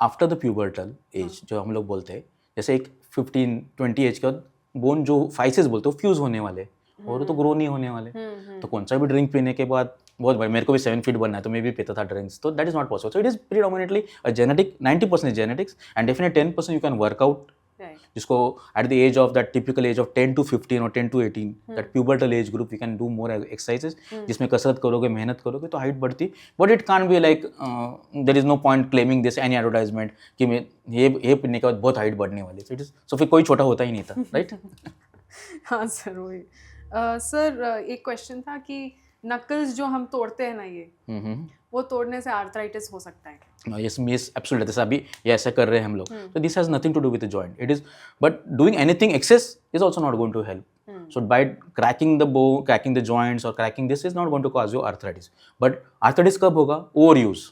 [SPEAKER 2] after the pubertal age जो हम लोग बोलते हैं, जैसे एक 15-20 एज का बोन जो फाइसेस बोलते हैं वो फ्यूज होने वाले और वो तो ग्रो नहीं होने वाले. तो कौन सा भी ड्रिंक पीने के बाद बहुत भाई मेरे को भी 7 फीट बनना है तो मैं भी पीता था ड्रिंक्स, तो that is not possible. So it is predominantly a genetic, 90% genetics and definitely 10% you can work out,
[SPEAKER 1] Right.
[SPEAKER 2] जिसको at the age of that typical age of 10 to 15 और 10 to 18 that pubertal age group you can do more exercises, जिसमें कसरत करोगे, मेहनत करोगे तो height बढ़ती. But it can't be like there is no point claiming this any advertisement कि मैं ये पीने के बाद बहुत हाइट बढ़ने वाली. सो इट इज, सो फिर कोई छोटा होता ही नहीं था, राइट.
[SPEAKER 1] हाँ सर वही. सर एक क्वेश्चन था कि नकल्स जो हम तोड़ते हैं ना ये वो तोड़ने से आर्थराइटिस हो सकता है?
[SPEAKER 2] Yes miss absolutely. जैसे अभी ये ऐसा कर रहे हैं हम लोग, तो this has nothing to do with the joint. It is, but doing anything excess is also not going to help. So by cracking the bone, cracking the joints or cracking this is not going to cause you arthritis. But arthritis कब होगा? Overuse.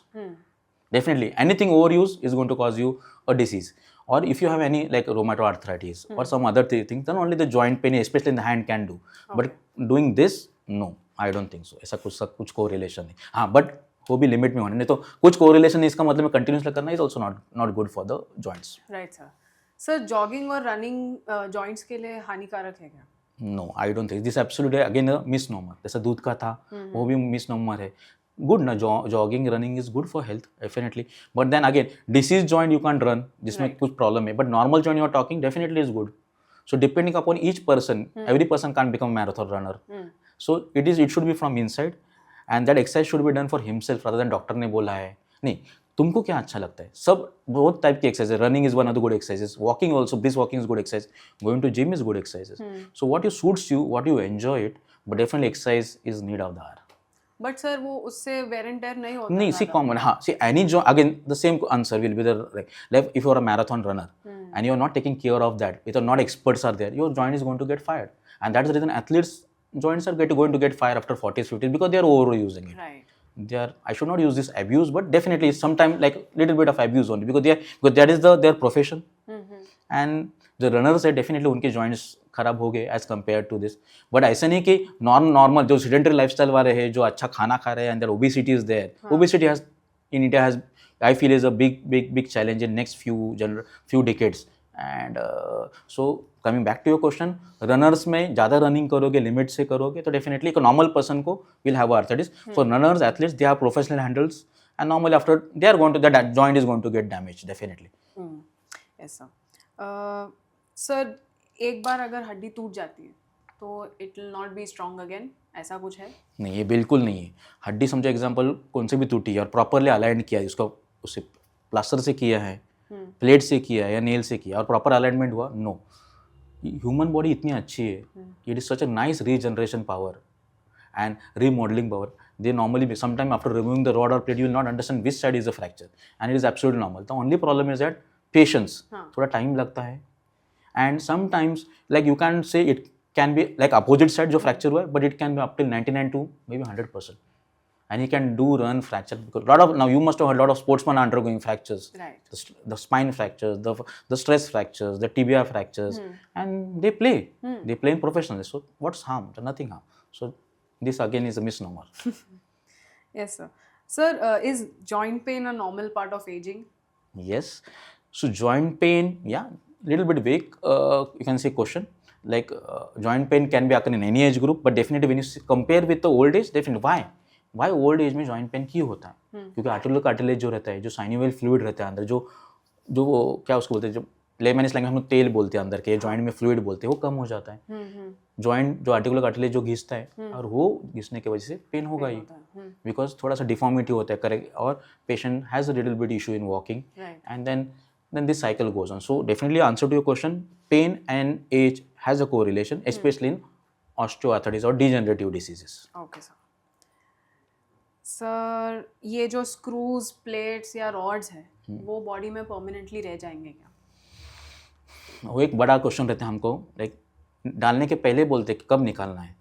[SPEAKER 2] Definitely anything overuse is going to cause you a disease. Or if you have any like rheumatoid arthritis or some other things, then only the joint pain, especially in the hand, can do. But doing this, no, I don't think so. ऐसा कुछ correlation नहीं. हाँ, but वो भी limit में होने, नहीं तो कुछ correlation नहीं, इसका मतलब कंटिन्यूसली करना is also not good for the joints.
[SPEAKER 1] Right sir. Sir jogging और रनिंग जॉइंट्स के लिए हानिकारक है क्या?
[SPEAKER 2] No, I don't think this absolutely again a misnomer. जैसा दूध का था वो भी misnomer है. Good ना, jogging running is good for health definitely, but then again disease joint you can't run जिसमें कुछ problem है, but normal joint you are talking definitely is good. So depending upon each person, every person can't become a marathon runner. So it should be from inside and that exercise should be done for himself rather than doctor ने बोला है. नहीं, तुमको क्या अच्छा लगता है, सब बहुत टाइप की एक्सरसाइज है. Running is one of the good exercises, walking also, brisk walking is good exercise, going to gym is good exercises. So what you suits you, what you enjoy it, but definitely exercise is need of the hour.
[SPEAKER 1] But sir वो उससे where and tear नहीं होता?
[SPEAKER 2] नहीं, see common, हाँ, see any जो again the same answer will be the like if you are a marathon runner and you are not taking care of that, if not experts are there, your joint is going to get fired, and that's the reason athletes joints are going to get fired after 40s 50s because they are overusing it.
[SPEAKER 1] Right.
[SPEAKER 2] They are, I should not use this abuse, but definitely sometimes like little bit of abuse only because that is their profession. And the runners है definitely उनके joints खराब हो गए as compared to this. But ऐसा नहीं कि normal जो sedentary lifestyle वाले हैं, जो अच्छा खाना खा रहे हैं and their obesity is there. Obesity has in India has, I feel, is a big challenge in next few decades. And so coming back to your question, runners में ज़्यादा running करोगे, limit से करोगे तो definitely एक normal person को will have arthritis. For runners, athletes, they have professional handles and normally after they are going to, that joint is going to get damaged definitely.
[SPEAKER 1] Yes sir. Sir एक बार अगर हड्डी टूट जाती है तो it will not be strong again, ऐसा कुछ है?
[SPEAKER 2] नहीं, ये बिल्कुल नहीं है. हड्डी समझो एग्जाम्पल कौन से भी टूटी है और प्रॉपरली अलाइंड किया है, उसको उसे प्लास्टर से किया है, प्लेट से किया है या नेल से किया और प्रॉपर अलाइनमेंट हुआ, नो. ह्यूमन बॉडी इतनी अच्छी है, it is such a nice regeneration power and remodelling power. They normally sometime after removing the rod or plate you will not understand which side is a fracture and it is absolutely normal. The only problem is that patience, थोड़ा time लगता है. And sometimes like you can say it can be like opposite side जो fracture हुआ है, but it can be up till 99 to maybe 100%. And he can do run fracture because lot of, now you must have heard, lot of sportsmen are undergoing fractures.
[SPEAKER 1] Right.
[SPEAKER 2] The spine fractures, the stress fractures, the tibia fractures, and they play. They play in professionally. So what's harm? There's nothing harm. So this again is a misnomer.
[SPEAKER 1] Yes sir. Sir, is joint pain a normal part of aging?
[SPEAKER 2] Yes. So joint pain, yeah, little bit vague. You can say question. Like joint pain can be occur in any age group, but definitely when you compare with the old age, definitely why old age में joint pain क्यों होता है? क्योंकि articular cartilage जो रहता है, जो synovial fluid रहता है अंदर, जो वो क्या उसको बोलते हैं, जो लेमन स्लैंग में हम लोग तेल बोलते हैं अंदर के, जॉइंट में फ्लूइड बोलते हैं, वो कम हो जाता है. जॉइंट जो आर्टिकुलर कार्टिलेज जो घिसता है और वो घिसने की वजह से पेन होगा ही, बिकॉज थोड़ा सा डिफॉर्मिटी होता है करेक्ट, और patient has a little bit issue in walking and then this cycle goes on. So definitely answer to your question, pain and age has a correlation, especially in osteoarthritis or degenerative diseases.
[SPEAKER 1] Okay sir. Sir ये जो screws, plates या rods है वो body में permanently रह जाएंगे क्या?
[SPEAKER 2] वो एक बड़ा क्वेश्चन रहता है हमको, लाइक डालने के पहले बोलते हैं कि कब निकालना है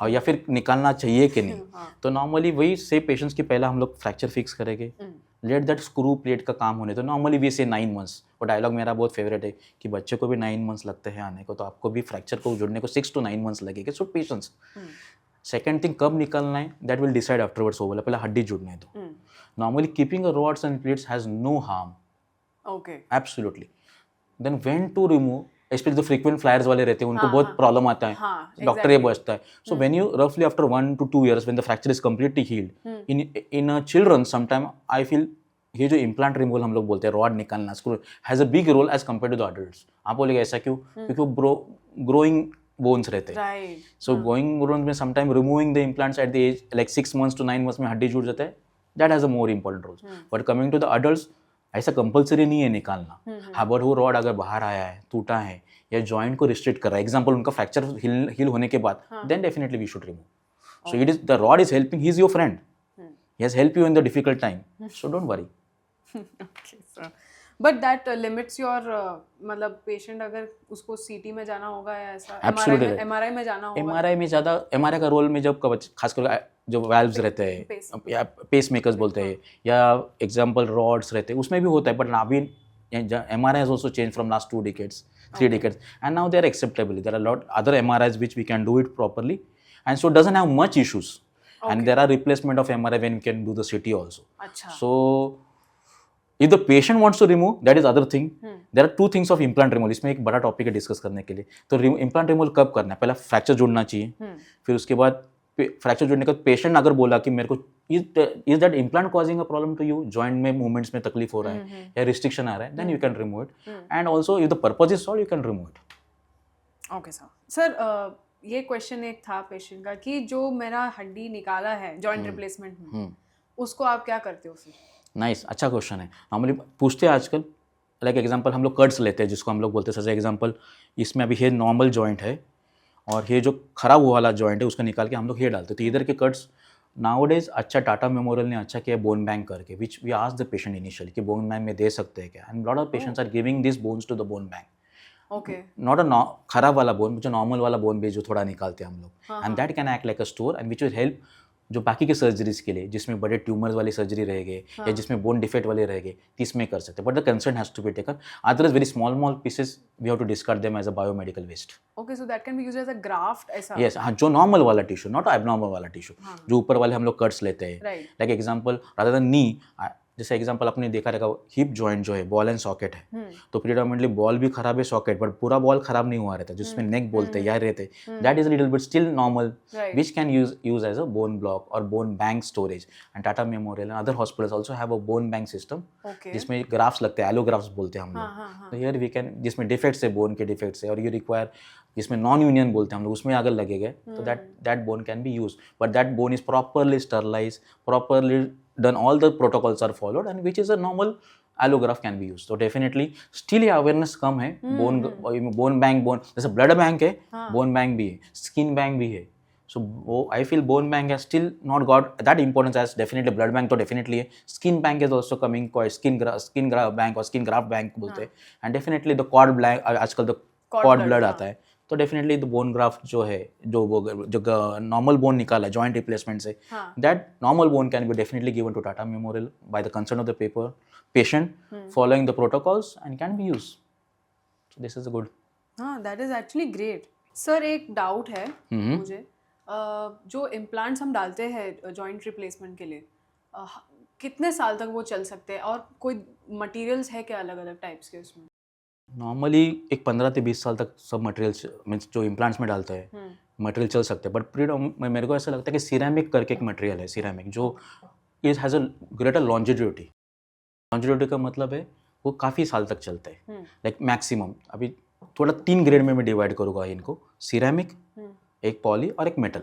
[SPEAKER 2] और या फिर निकालना चाहिए कि नहीं. तो नॉर्मली वही से पेशेंट्स की पहला हम लोग फ्रैक्चर फिक्स करेंगे, लेट दैट स्क्रू प्लेट का काम होने. तो नॉर्मली वी से 9 months. वो डायलॉग मेरा बहुत फेवरेट है कि बच्चे को भी 9 months लगते हैं आने को, तो आपको भी फ्रैक्चर को जुड़ने को 6 to 9 months लगेगा. सो पेशेंस. सेकेंड थिंग, कब निकलना है दैट विल डिसाइड आफ्टरवर्ड्स. हो बोला पहले हड्डी जुड़ने दो. Normally keeping a rods and plates has no harm.
[SPEAKER 1] Okay.
[SPEAKER 2] Absolutely. Then when to remove, specially जो फ्रीक्वेंट फ्लायर्स वाले रहते हैं उनको
[SPEAKER 1] हाँ,
[SPEAKER 2] बहुत
[SPEAKER 1] हाँ.
[SPEAKER 2] प्रॉब्लम आता है,
[SPEAKER 1] हाँ,
[SPEAKER 2] डॉक्टर ये
[SPEAKER 1] exactly.
[SPEAKER 2] बचता है. सो व्हेन यू रफली after 1 to 2 years, when the fracture is completely healed, in a children sometime I feel ये जो इम्प्लांट रिमूवल हम लोग बोलते हैं, रॉड निकालना, screw, has a big role as compare to the adults. आप बोलेंगे ऐसा क्यों? क्योंकि वो ग्रोइंग बोन्स रहते हैं.
[SPEAKER 1] Right.
[SPEAKER 2] सो ग्रोइंग बोन्स में sometime removing the implants at the age like 6 months to 9 months में हड्डी जुड़ जाता है, that has a more important role. But coming to the adults, ऐसा कंपल्सरी नहीं है निकालना. हाँ, बट वो रॉड अगर बाहर आया है, टूटा है, या जॉइंट को रिस्ट्रिक्ट कर रहा है, एग्जाम्पल उनका फ्रैक्चर हील होने के बाद, then definitely we should remove. So it is the rod is helping, he is your friend, he has help you in the difficult time, so don't worry.
[SPEAKER 1] Okay, sir. But that limits your मतलब patient अगर उसको सीटी में जाना होगा या ऐसा
[SPEAKER 2] Absolutely right.
[SPEAKER 1] MRI में जाना होगा.
[SPEAKER 2] एमआरआई में ज़्यादा, एमआरआई का रोल में जब खासकर जो वाल्व्स रहते हैं या पेस मेकर्स बोलते हैं, या एग्जाम्पल रॉड्स रहते हैं, उसमें भी होता है. बट अभी MRI has also change from last 2 decades, 3 decades, and now they are acceptable. There are lot other MRIs which we can do it properly, and so doesn't have much issues. And there are replacement of MRI when we can do the CT also.
[SPEAKER 1] अच्छा.
[SPEAKER 2] So if the patient wants to remove, that is other thing. There are 2 things of implant removal. इसमें एक बड़ा topic है discuss करने के लिए. तो implant removal कब करना है? पहला फ्रैक्चर जोड़ना चाहिए, फिर उसके बाद फ्रैक्चर जोड़ने का पेशेंट अगर बोला कि मेरे को is that implant causing a problem to you, joint में मूवमेंट्स में तकलीफ हो रहा है या रिस्ट्रिक्शन आ रहा है, then you can remove it. And also if the purpose is solve, you can remove it.
[SPEAKER 1] Okay sir. Sir ये क्वेश्चन एक था पेशेंट का कि जो मेरा हड्डी निकाला है जॉइंट रिप्लेसमेंट में, उसको आप क्या करते हो फिर?
[SPEAKER 2] नाइस, अच्छा क्वेश्चन है. नॉर्मली पूछते हैं आजकल, लाइक एग्जांपल हम लोग कट्स लेते हैं जिसको हम लोग बोलते हैं. जैसे एग्जांपल इसमें अभी ये नॉर्मल जॉइंट है और ये जो खराब हुआ वाला जॉइंट है उसको निकाल के हम लोग ये डालते हैं. तो इधर के कट्स नाउडेज अच्छा टाटा मेमोरियल ने अच्छा किया बोन बैंक करके, which we ask the patient initially कि बोन बैंक में दे सकते हैं क्या, and lot of patients are giving this bones to the bone bank.
[SPEAKER 1] Okay.
[SPEAKER 2] Not a खराब वाला बोन, जो नॉर्मल वाला बोन भी जो थोड़ा निकालते हैं हम लोग, and that can act like a store and which will help जो बाकी के सर्जरीज के लिए, जिसमें बड़े ट्यूमर्स वाली सर्जरी रहेगी या जिसमें बोन डिफेक्ट वाले रहेंगे, इसमें कर सकते हैं. But the concern has to be taken, otherwise very small pieces we have to discard them as a biomedical waste.
[SPEAKER 1] Okay, so that can be used as a graft ऐसा?
[SPEAKER 2] Yes, हाँ, जो normal वाला tissue, not abnormal वाला tissue, जो ऊपर वाले हम लोग कट्स लेते हैं. Like example rather than knee, जैसे एग्जांपल आपने देखा रहेगा हिप जॉइंट जो है बॉल एंड सॉकेट है, तो प्रीडोमिनेटली बॉल भी खराब है, सॉकेट, बट पूरा बॉल खराब नहीं हुआ रहता, जिसमें नेक बोलते हैं या रहते, that is a little bit still normal, which can use as a bone block और bone bank storage. And Tata memorial and other hospitals also have a bone bank system, जिसमें ग्राफ्स लगते हैं, एलोग्राफ्स बोलते हैं हम लोग. तो हियर वी कैन, जिसमें डिफेक्ट्स है, बोन के डिफेक्ट्स है और यू रिक्वायर, जिसमें नॉन यूनियन बोलते हैं हम लोग, उसमें अगर लगेगा तो that bone can be use, but that bone is properly sterilise, properly done, all the protocols are followed, and which is a normal allograft can be used. So definitely still ये awareness कम है. bone bank, जैसे blood bank है, bone bank भी है, skin bank भी है. So I feel bone bank has still not got that importance as definitely blood bank तो definitely है. Skin bank is also coming, skin graft bank और skin graft bank बोलते हैं. And definitely the cord bank, आजकल the cord blood आता है, तो definitely the bone graft जो है, जो नॉर्मल बोन निकाला है जॉइंट रिप्लेसमेंट से, that normal bone can be definitely given to Tata memorial by the concern of the patient, following the protocols, and can be use. So this is good.
[SPEAKER 1] हाँ, that is actually great. Sir एक doubt है मुझे, जो implants हम डालते हैं joint replacement के लिए, कितने साल तक वो चल सकते हैं और कोई मटेरियल्स है क्या अलग अलग टाइप्स के उसमें?
[SPEAKER 2] नॉर्मली एक 15 से 20 साल तक सब मटेरियल्स मीन्स जो इम्प्लांट्स में डालते हैं मटेरियल चल सकते हैं. बट मेरे को ऐसा लगता है कि सिरेमिक करके एक मटेरियल है, सिरेमिक, जो इज हैज़ अ ग्रेटर लॉन्जिडिटी. लॉन्जिडिटी का मतलब है वो काफ़ी साल तक चलता है, लाइक मैक्सिमम. अभी थोड़ा 3 ग्रेड में मैं डिवाइड करूँगा इनको, सिरेमिक, एक पॉली और एक मेटल,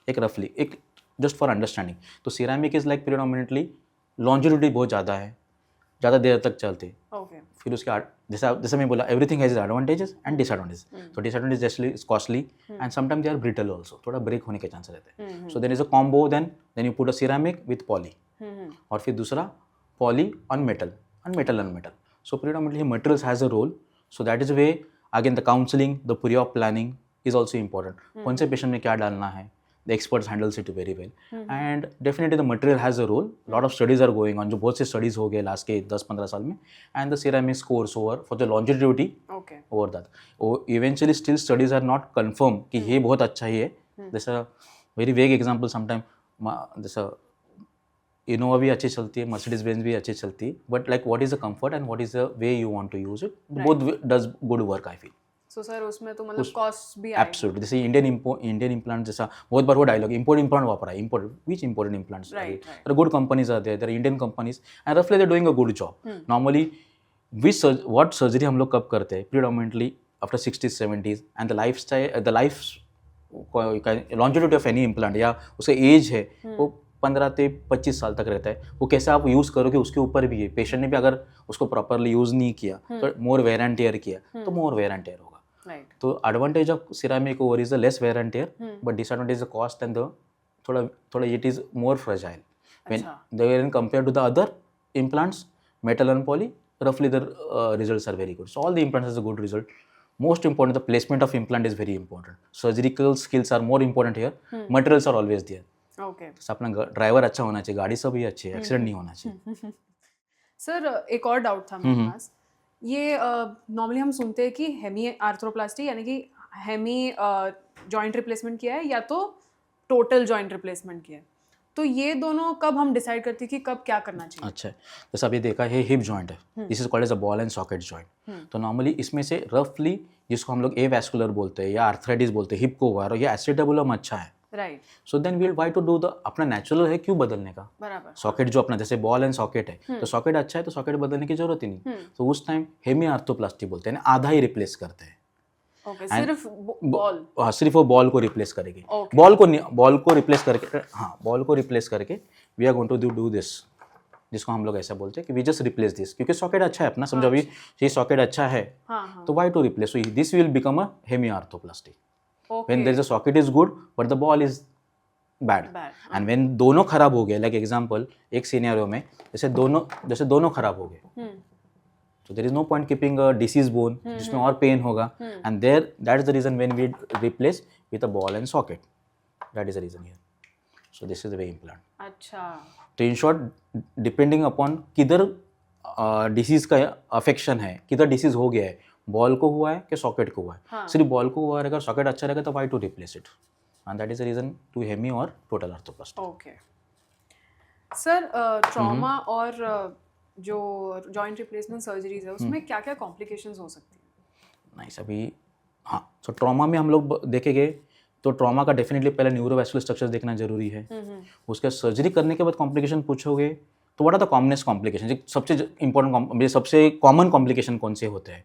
[SPEAKER 2] एक रफली, एक जस्ट फॉर अंडरस्टैंडिंग. तो सिरेमिक इज़ लाइक प्रीडोमिनेटली लॉन्जिडिटी बहुत ज़्यादा है, ज़्यादा देर तक चलते हैं. फिर उसके जैसा मैं बोला, everything has advantages and disadvantages. तो डिसएडवांटेज जैसे is costly and sometime they are brittle also, थोड़ा ब्रेक होने के चांसेस रहते हैं. So there is a combo, then you put a ceramic with poly, और फिर दूसरा poly on metal, on metal. So predominately materials has a role. So that is way again the counselling, the pre op planning is also important. कौन से patient में क्या डालना है, the experts handles it very well. And definitely the material has a role. lot of studies are going on, जो बहुत से studies हो गए लास्ट के 10-15 साल में, and the ceramic scores over for the longevity over that. Eventually still studies are not confirmed कि ये बहुत अच्छा ही है. जैसा very vague example sometime, जैसा इनोवा भी अच्छी चलती है, मर्सिडीज बेंज भी अच्छी चलती है, but like what is the comfort and what is the way you want to use it, both does good work I feel.
[SPEAKER 1] So sir उसमें तो मतलब कॉस्ट भी आएगी.
[SPEAKER 2] एब्सोल्युटली. जैसे इंडियन इम्प्लांट, जैसा बहुत बार वो डायलॉग इम्पोर्ट इम्प्लांट वापरा है, import which important implants,
[SPEAKER 1] Right.
[SPEAKER 2] there are good companies are there are Indian companies and roughly they're doing a good job. Normally what surgery हम लोग कब करते हैं, predominantly after 60s 70s, and the lifestyle the life longevity of any implant या उसका as है वो 15 से 25 साल तक रहता है. वो कैसे आप यूज़ करोगे उसके ऊपर भी है. पेशेंट ने भी अगर उसको प्रॉपरली यूज़ नहीं किया तो मोर वेयर एंड टेयर किया तो मोर वेयर एंड टेयर होगा.
[SPEAKER 1] Right.
[SPEAKER 2] तो advantage of ceramic over is the less wear and tear, but disadvantage the cost and the थोड़ा it is more fragile when there compare to the अदर implants, metal and poly, roughly the results are very good. So all the implants has a good result. Most important, the placement of implant is very important. Surgical skills are more important here. Materials are always there.
[SPEAKER 1] Okay.
[SPEAKER 2] तो अपना driver अच्छा होना चाहिए, गाड़ी सब ही अच्छी है, accident नहीं होना चाहिए.
[SPEAKER 1] सर एक और डाउट था मेरे पास. ये नॉर्मली हम सुनते हैं कि हेमी आर्थ्रोप्लास्टी यानी कि हेमी जॉइंट रिप्लेसमेंट किया है या तो टोटल जॉइंट रिप्लेसमेंट किया है. तो ये दोनों कब हम डिसाइड करते हैं कि कब क्या करना चाहिए?
[SPEAKER 2] अच्छा है, जैसे अभी देखा है हिप जॉइंट है, this is called as a ball and socket joint. तो नॉर्मली इसमें से रफली जिसको हम लोग ए वैस्कुलर बोलते हैं या आर्थराइटिस बोलते हैं, हिप को हुआ है और ये एसिटेबुलम अच्छा है,
[SPEAKER 1] right.
[SPEAKER 2] So then we will why to do the, अपना नेचुरल है क्यों बदलने का.
[SPEAKER 1] बराबर.
[SPEAKER 2] सॉकेट जो अपना जैसे बॉल एंड सॉकेट है तो सॉकेट अच्छा है तो सॉकेट बदलने की जरूरत ही नहीं. तो उस टाइम हेमी आर्थोप्लास्टी बोलते हैं, आधा ही रिप्लेस करते हैं.
[SPEAKER 1] ओके, सिर्फ बॉल.
[SPEAKER 2] हाँ, सिर्फ वो बॉल को रिप्लेस करेंगे.
[SPEAKER 1] Okay.
[SPEAKER 2] बॉल को रिप्लेस करके, हाँ बॉल को रिप्लेस करके we are going to do this, जिसको हम लोग ऐसा बोलते हैं कि वी जस्ट रिप्लेस दिस, क्योंकि सॉकेट अच्छा है अपना, समझो अभी ये सॉकेट अच्छा है तो why to replace. So this will become a hemi arthroplasty when there is a socket is good but the ball is bad. And when दोनों खराब हो गए, लाइक एग्जांपल एक सिनेरियो में जैसे दोनों खराब हो गए, so there is no point keeping a diseased bone जिसमें और पेन होगा, and that is the reason when we replace with a ball and socket, that is the reason here. So this is the way implant.
[SPEAKER 1] अच्छा.
[SPEAKER 2] तो in short depending upon किधर disease का affection है, किधर disease हो गया है, ball को हुआ है कि सॉकेट को हुआ है. सिर्फ बॉल को हुआ है, अगर सॉकेट अच्छा रहेगा तो why to replace it, and that is the reason to hemi or total arthroplasty.
[SPEAKER 1] Okay sir, trauma और जो जॉइंट रिप्लेसमेंट सर्जरीज है उसमें क्या क्या कॉम्प्लिकेशंस हो सकती हैं?
[SPEAKER 2] नाइस. अभी हाँ, तो ट्रॉमा में हम लोग देखेंगे तो ट्रॉमा का डेफिनेटली पहले न्यूरोवैस्कुलर स्ट्रक्चर देखना जरूरी है. उसके सर्जरी करने के बाद कॉम्प्लिकेशन पूछोगे तो what are the commonest complication, सबसे इंपॉर्टेंट सबसे कॉमन कॉम्प्लिकेशन कौन से होते हैं?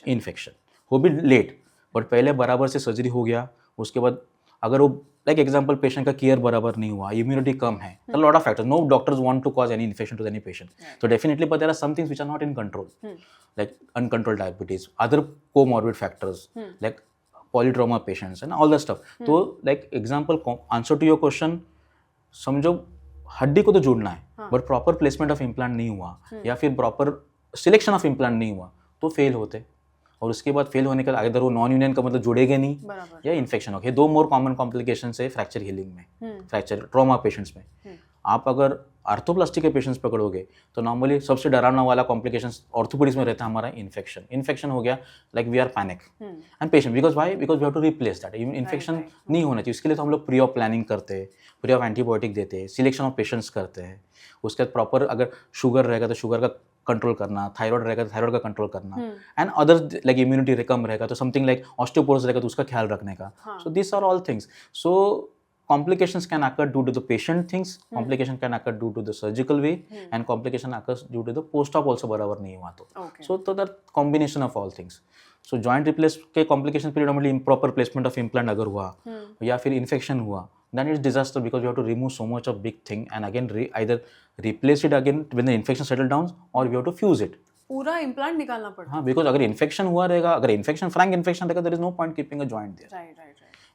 [SPEAKER 2] इन्फेक्शन हो भी लेट, बट पहले बराबर से सर्जरी हो गया, उसके बाद अगर वो लाइक एग्जांपल पेशेंट का केयर बराबर नहीं हुआ, इम्यूनिटी कम है, तो lot of factors, no doctors want to cause any infection to any patient. So definitely, but there are some things which are not in control, like uncontrolled diabetes, other comorbid factors like polytrauma patients and all that stuff. तो like example answer to your question, समझो हड्डी को तो जोड़ना है but proper placement of implant नहीं हुआ या फिर प्रॉपर सिलेक्शन ऑफ इम्प्लांट नहीं हुआ तो फेल होते. और उसके बाद फेल होने का अगर वो नॉन यूनियन का मतलब जुड़ेगा नहीं या इन्फेक्शन हो गया. दो मोर कॉमन कॉम्प्लिकेशन है फ्रैक्चर हीलिंग में, फ्रैक्चर ट्रॉमा पेशेंट्स में. आप अगर आर्थोप्लास्टी के पेशेंट्स पकड़ोगे तो नॉर्मली सबसे डरावना वाला कॉम्प्लिकेशन ऑर्थोपेडिक्स में रहता है हमारा इन्फेक्शन हो गया, like we are panic and patient because we have to replace that. Infection नहीं होना चाहिए, इसके लिए तो हम लोग प्री ऑफ प्लानिंग करते हैं, प्री ऑफ एंटीबायोटिक देते हैं, सिलेक्शन ऑफ पेशेंट्स करते हैं. उसके बाद प्रॉपर अगर शुगर रहेगा तो शुगर का कंट्रोल करना, थायराइड रहेगा तो थायराइड का कंट्रोल करना, एंड अदर लाइक इम्यूनिटी कम रहेगा तो समथिंग लाइक ऑस्टियोपोरोसिस रहेगा तो उसका ख्याल रखने का. So this are all things. So complications can occur due to the patient things, complication can occur due to the surgical way, and complication occurs due to the post-op also बराबर नहीं हुआ तो. So that combination of all things. So joint replace के complication predominantly improper placement of implant अगर हुआ या फिर infection हुआ, then it's disaster because you have to remove so much of big thing and again either replace it again when the infection settle down or we have to fuse it.
[SPEAKER 1] पूरा implant निकालना पड़ता है.
[SPEAKER 2] हाँ, because अगर infection हुआ रहेगा, अगर infection frank infection रहेगा, there is no point keeping a joint there.
[SPEAKER 1] Right.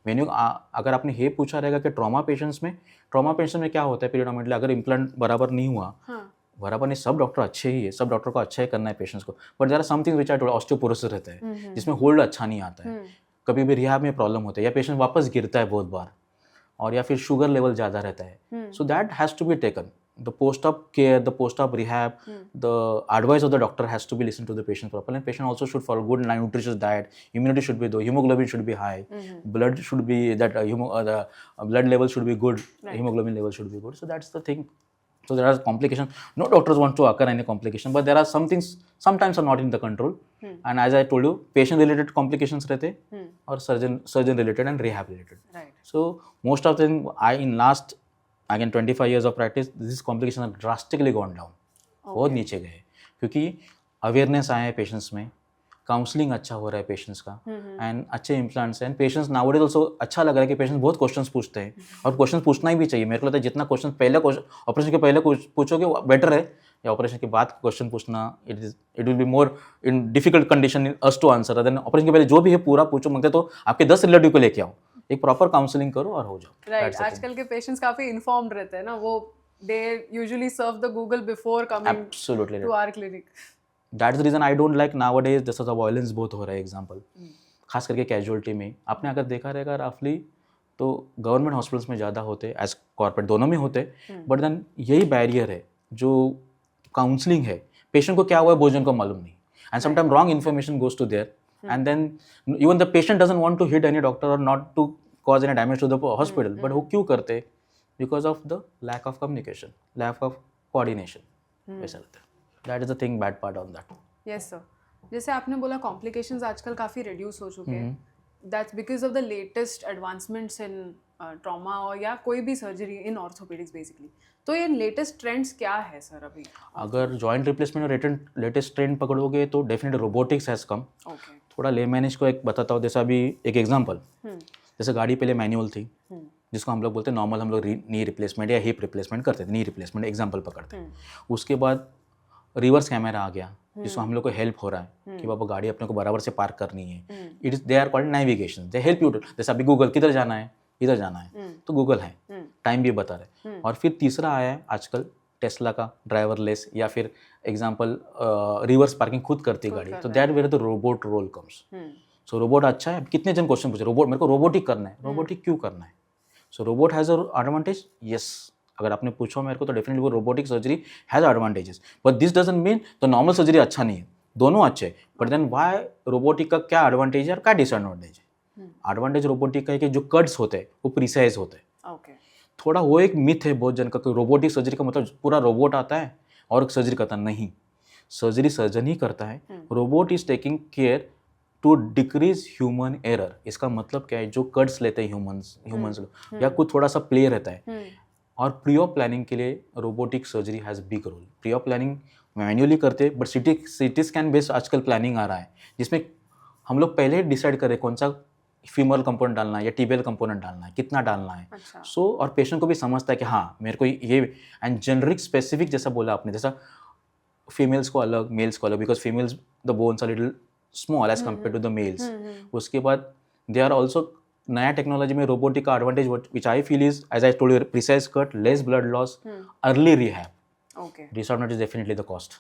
[SPEAKER 2] When you अगर आपने ये पूछा रहेगा कि ट्रॉमा पेशेंट्स में क्या होता है पीरियडोमेंटली, अगर इम्प्लांट बराबर नहीं हुआ, बराबर नहीं, सब डॉक्टर अच्छे ही है, सब डॉक्टर को अच्छा ही करना है पेशेंट्स को, but there are something which are osteoporosis रहता है जिसमें होल्ड अच्छा नहीं आता है, कभी भी रिहाब में प्रॉब्लम होता है या पेशेंट वापस गिरता है बहुत बार, और या फिर शुगर लेवल ज़्यादा रहता है. So that has to be taken. The post-op care, the post-op rehab, the advice of the doctor has to be listened to the patient properly. And patient also should follow good nutritious diet. Immunity should be low. Hemoglobin should be high. Blood should be that the blood level should be good. Hemoglobin level should be good. So that's the thing. So there are complications. No doctors want to occur any complication, but there are some things sometimes are not in the control. And as I told you, patient related complications रहते और surgeon related and rehab related.
[SPEAKER 1] Right.
[SPEAKER 2] So most of them, in last again 25 years of practice, these complications have drastically gone down. बहुत नीचे गए क्योंकि awareness आया है patients में, counselling अच्छा हो रहा है पेशेंट्स का, एंड अच्छे इम्प्लांट्स हैं, एंड पेशेंट्स नाउडेज ऑल्सो अच्छा लग रहा है कि पेशेंट्स बहुत क्वेश्चंस पूछते हैं, और क्वेश्चंस पूछना ही भी चाहिए. मेरे को लगता है जितना क्वेश्चन पहले ऑपरेशन के पहले पूछोगे बेटर है, या ऑपरेशन के बाद क्वेश्चन पूछना it will be more in difficult condition in us to answer. Then operation के पहले जो भी है पूरा पूछो, मांगते तो आपके 10 रिलेटिव को लेके आओ, एक प्रॉपर काउंसलिंग करो और हो जाओ.
[SPEAKER 1] राइट. आजकल के पेशेंट्स काफी इन्फॉर्म्ड रहते हैं ना, वो they usually serve the Google before coming to our clinic.
[SPEAKER 2] That's the reason I don't like nowadays जैसा सा वायलेंस बहुत हो रहा है. एग्जांपल खास करके कैजुअलिटी में आपने अगर देखा रहेगा रफली, तो गवर्नमेंट हॉस्पिटल्स में ज़्यादा होते, एज कॉर्पोरेट दोनों में होते, बट देन यही बैरियर है जो काउंसलिंग है. पेशेंट को क्या हुआ है भोजन को मालूम नहीं, and sometime wrong information goes to there, and then even the patient doesn't want to hit any doctor और not to cause any damage to the hospital, but वो क्यों करते? Because of the lack of communication, lack of coordination. वैसा लगता है. That is the thing, bad part on that.
[SPEAKER 1] Yes sir. जैसे आपने बोला कॉम्प्लिकेशंस आजकल काफ़ी रिड्यूस हो चुके हैं, that's because of the latest advancements in trauma और या कोई भी सर्जरी इन ऑर्थोपेडिक्स बेसिकली. तो ये लेटेस्ट ट्रेंड्स क्या है सर अभी?
[SPEAKER 2] अगर जॉइंट रिप्लेसमेंट और लेटेस्ट ट्रेंड पकड़ोगे तो definitely robotics has come.
[SPEAKER 1] Okay.
[SPEAKER 2] थोड़ा लेमैनिज को एक बताता हूँ. जैसे अभी एक एग्जांपल, जैसे गाड़ी पहले मैनुअल थी, जिसको हम लोग बोलते हैं नॉर्मल, हम लोग नी रिप्लेसमेंट या हिप रिप्लेसमेंट करते थे, नी रिप्लेसमेंट एग्जांपल पकड़ते हैं. उसके बाद रिवर्स कैमरा आ गया, जिसको हम लोग को हेल्प हो रहा है कि बाबा गाड़ी अपने को बराबर से पार्क करनी है. It is they are called navigation, they help you. जैसे अभी गूगल किधर जाना है, इधर जाना है, तो गूगल है, टाइम भी बता रहे. और फिर तीसरा आया है आजकल टेस्ला का ड्राइवरलेस, या फिर एग्जांपल रिवर्स पार्किंग खुद करती है गाड़ी, तो that where the robot role comes. So robot अच्छा है. कितने जन क्वेश्चन पूछे रोबोट, मेरे को रोबोटिक करना है, रोबोटिक क्यों करना है? So robot has a advantage. Yes, अगर आपने पूछो मेरे को तो डेफिनेटली वो robotic surgery has advantages, but this doesn't mean तो नॉर्मल सर्जरी अच्छा नहीं है. दोनों अच्छे हैं, बट देन वाई रोबोटिक का क्या एडवांटेज है और क्या डिसएडवांटेज है? एडवांटेज रोबोटिक का है कि जो कट्स होते हैं वो प्रिसाइज होते हैं.
[SPEAKER 1] ओके.
[SPEAKER 2] थोड़ा वो एक मिथ है बहुत जन का कि रोबोटिक सर्जरी का मतलब पूरा रोबोट आता है और सर्जरी करता नहीं. सर्जरी सर्जन ही करता है. Robot is taking care to decrease human error. इसका मतलब क्या है, जो कट्स लेते हैं ह्यूमंस या कुछ थोड़ा सा प्ले रहता है, और प्री ऑप प्लानिंग के लिए robotic surgery has big role. Pre op planning manually करते, बट सिटी स्कैन बेस्ड आजकल प्लानिंग आ रहा है, जिसमें हम लोग पहले डिसाइड करें कौन सा फीमरल कंपोनेंट डालना है या टीबियल कंपोनेंट डालना है, कितना डालना है. सो और पेशेंट को भी समझता है कि हाँ मेरे को ये, एंड जेनरिक स्पेसिफिक जैसा बोला आपने, जैसा फीमेल्स को अलग, मेल्स को अलग, because females the bones are little small as compare to the males. उसके बाद दे आर ऑल्सो नया टेक्नोलॉजी में रोबोटिक का advantage which I feel is, as I told you, precise cut, less blood loss, early rehab.
[SPEAKER 1] Okay.
[SPEAKER 2] Disadvantage is definitely the cost.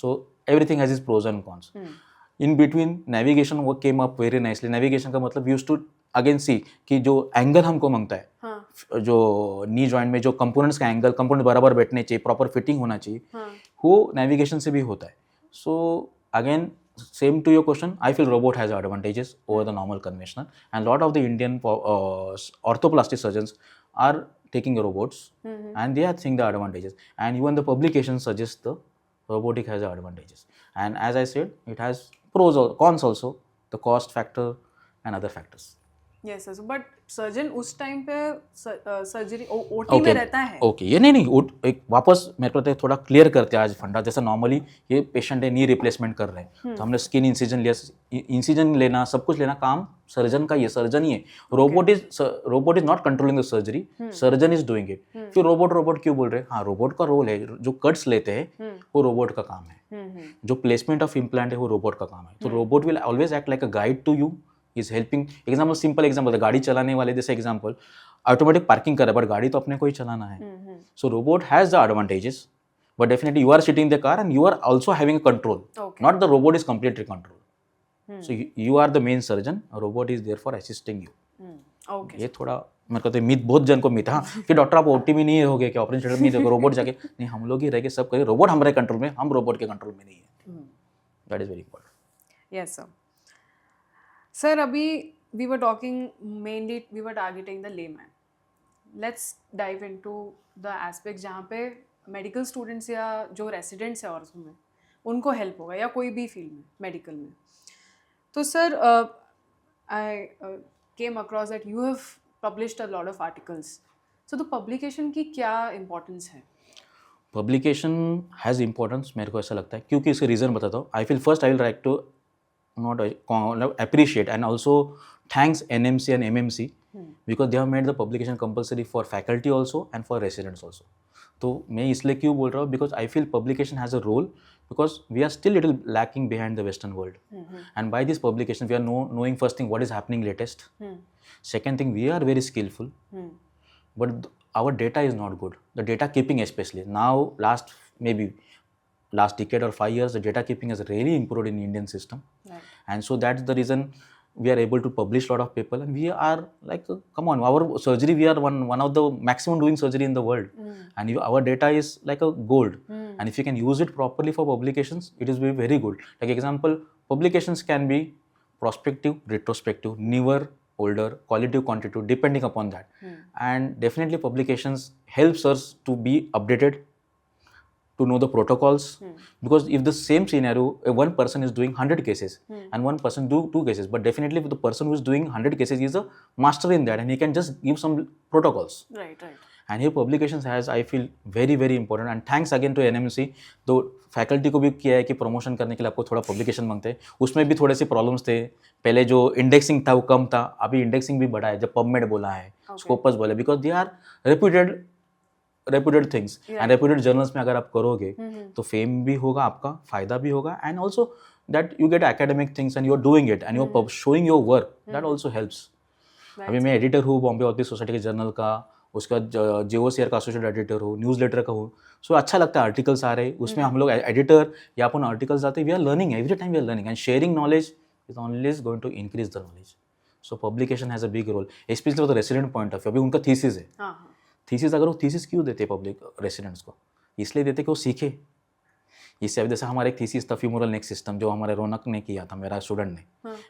[SPEAKER 2] So everything has its pros and cons. In between, navigation वो came up very nicely. Navigation का मतलब used to again see कि जो angle हमको मांगता है, जो knee joint में जो कंपोनेंट्स का एंगल, कंपोनेंट बराबर बैठने चाहिए, प्रॉपर फिटिंग होना चाहिए, वो नेविगेशन से भी होता है. So again same to your question, I feel robot has advantages over the normal conventional, and lot of the Indian orthoplastic surgeons are taking robots, and they are seeing the advantages, and even the publications suggest the robotic has advantages. And as I said, it has pros or cons also, the cost factor and other factors.
[SPEAKER 1] Yes sir. But surgeon उस time पे surgery OT में रहता है.
[SPEAKER 2] Okay, ये नहीं एक वापस मेरे को लगता है थोड़ा क्लियर करते हैं आज फंडा. जैसा नॉर्मली ये पेशेंट है नी रिप्लेसमेंट कर रहे हैं, तो हमने स्किन इंसिजन लिया, इंसिजन लेना, सब कुछ लेना काम सर्जन का, ये सर्जन ही है. Robot is not controlling the surgery, surgeon is doing it. फिर रोबोट क्यों बोल रहे हैं? हाँ, रोबोट का रोल है, जो कट्स लेते हैं वो रोबोट का काम है, जो प्लेसमेंट ऑफ इम्प्लांट है वो रोबोट का काम है. तो robot will always act like a guide to you, is helping. Example, simple example, गाड़ी चलाने वाले जैसे एग्जाम्पल, ऑटोमेटिक पार्किंग कर रहा है, बट गाड़ी तो अपने को ही चलाना है. So robot has the advantages, but definitely you are sitting the car and you are also having a control. Not the robot is completely control. So you are the main surgeon, robot is there for assisting you. ये थोड़ा मेरे को तो myth, बहुत जन को myth, हाँ कि डॉक्टर आप ओटी में नहीं रहोगे, क्या ऑपरेशन थिएटर में देखो रोबोट जाके, नहीं हम लोग ही रह के सब करें, रोबोट हमारे कंट्रोल में, हम रोबोट के कंट्रोल में नहीं है. That is very important.
[SPEAKER 1] Yes sir. Sir अभी we were talking mainly, we were targeting the layman. Let's dive into the aspects जहाँ पे मेडिकल स्टूडेंट्स या जो रेसिडेंट्स हैं ऑर्थो में उनको हेल्प होगा, या कोई भी फील्ड में मेडिकल में. तो sir I came across that you have published a lot of articles. So तो पब्लिकेशन की क्या इम्पोर्टेंस है?
[SPEAKER 2] पब्लिकेशन हैज़ इम्पोर्टेंस, मेरे को ऐसा लगता है, क्योंकि इसके रीज़न बताता हूँ. I will like to not appreciate and also thanks NMC and MMC because they have made the publication compulsory for faculty also and for residents also. तो मैं इसलिए क्यों बोल रहा हूँ, because I feel publication has a role because we are still little lacking behind the Western world. And by this publication we are knowing first thing what is happening latest. Second thing, we are very skillful, but our data is not good. The data keeping especially now last decade or 5 years, the data keeping has really improved in Indian system.
[SPEAKER 1] Right.
[SPEAKER 2] And so that's the reason we are able to publish a lot of people, and we are like, come on, our surgery, we are one of the maximum doing surgery in the world. And our data is like a gold. And if you can use it properly for publications, it is very good. Like example, publications can be prospective, retrospective, newer, older, qualitative, quantitative, depending upon that. And definitely publications helps us to be updated, to know the protocols, because if the same scenario, one person is doing 100 cases and one person do 2 cases, but definitely the person who is doing 100 cases is a master in that and he can just give some protocols.
[SPEAKER 1] Right.
[SPEAKER 2] And here publications has, I feel, very very important. And thanks again to NMC. तो faculty को भी किया है कि promotion करने के लिए आपको थोड़ा पब्लिकेशन मांगते हैं. उसमें भी थोड़े से प्रॉब्लम्स थे. पहले जो इंडेक्सिंग था वो कम था, अभी इंडेक्सिंग भी बढ़ा है. जब पबमेड बोला है, स्कोपस बोला, because they are reputed things. And reputed journals में अगर आप करोगे तो फेम भी होगा, आपका फायदा भी होगा, and also that you get academic things and you are doing it and you are showing your work, that also helps. अभी मैं एडिटर हूँ बॉम्बे ऑर्थो सोसाइटी के जर्नल का, उसका JOCR का एसोसिएट एडिटर हूँ, न्यूज़ लेटर का हूँ. सो अच्छा लगता है, आर्टिकल्स आ रहे, उसमें हम लोग एडिटर या अपन आर्टिकल्स आते, we are learning every time, we are learning and sharing knowledge is always going to increase the knowledge. So publication has a big role, specially for the resident point of view. अभी उनका thesis है, thesis अगर वो thesis क्यों देते public residents को, इसलिए देते कि वो सीखे. इससे जैसे हमारा एक थीसिस था फ्यूमरल नेक सिस्टम, जो हमारे रौनक ने किया था, मेरा स्टूडेंट ने,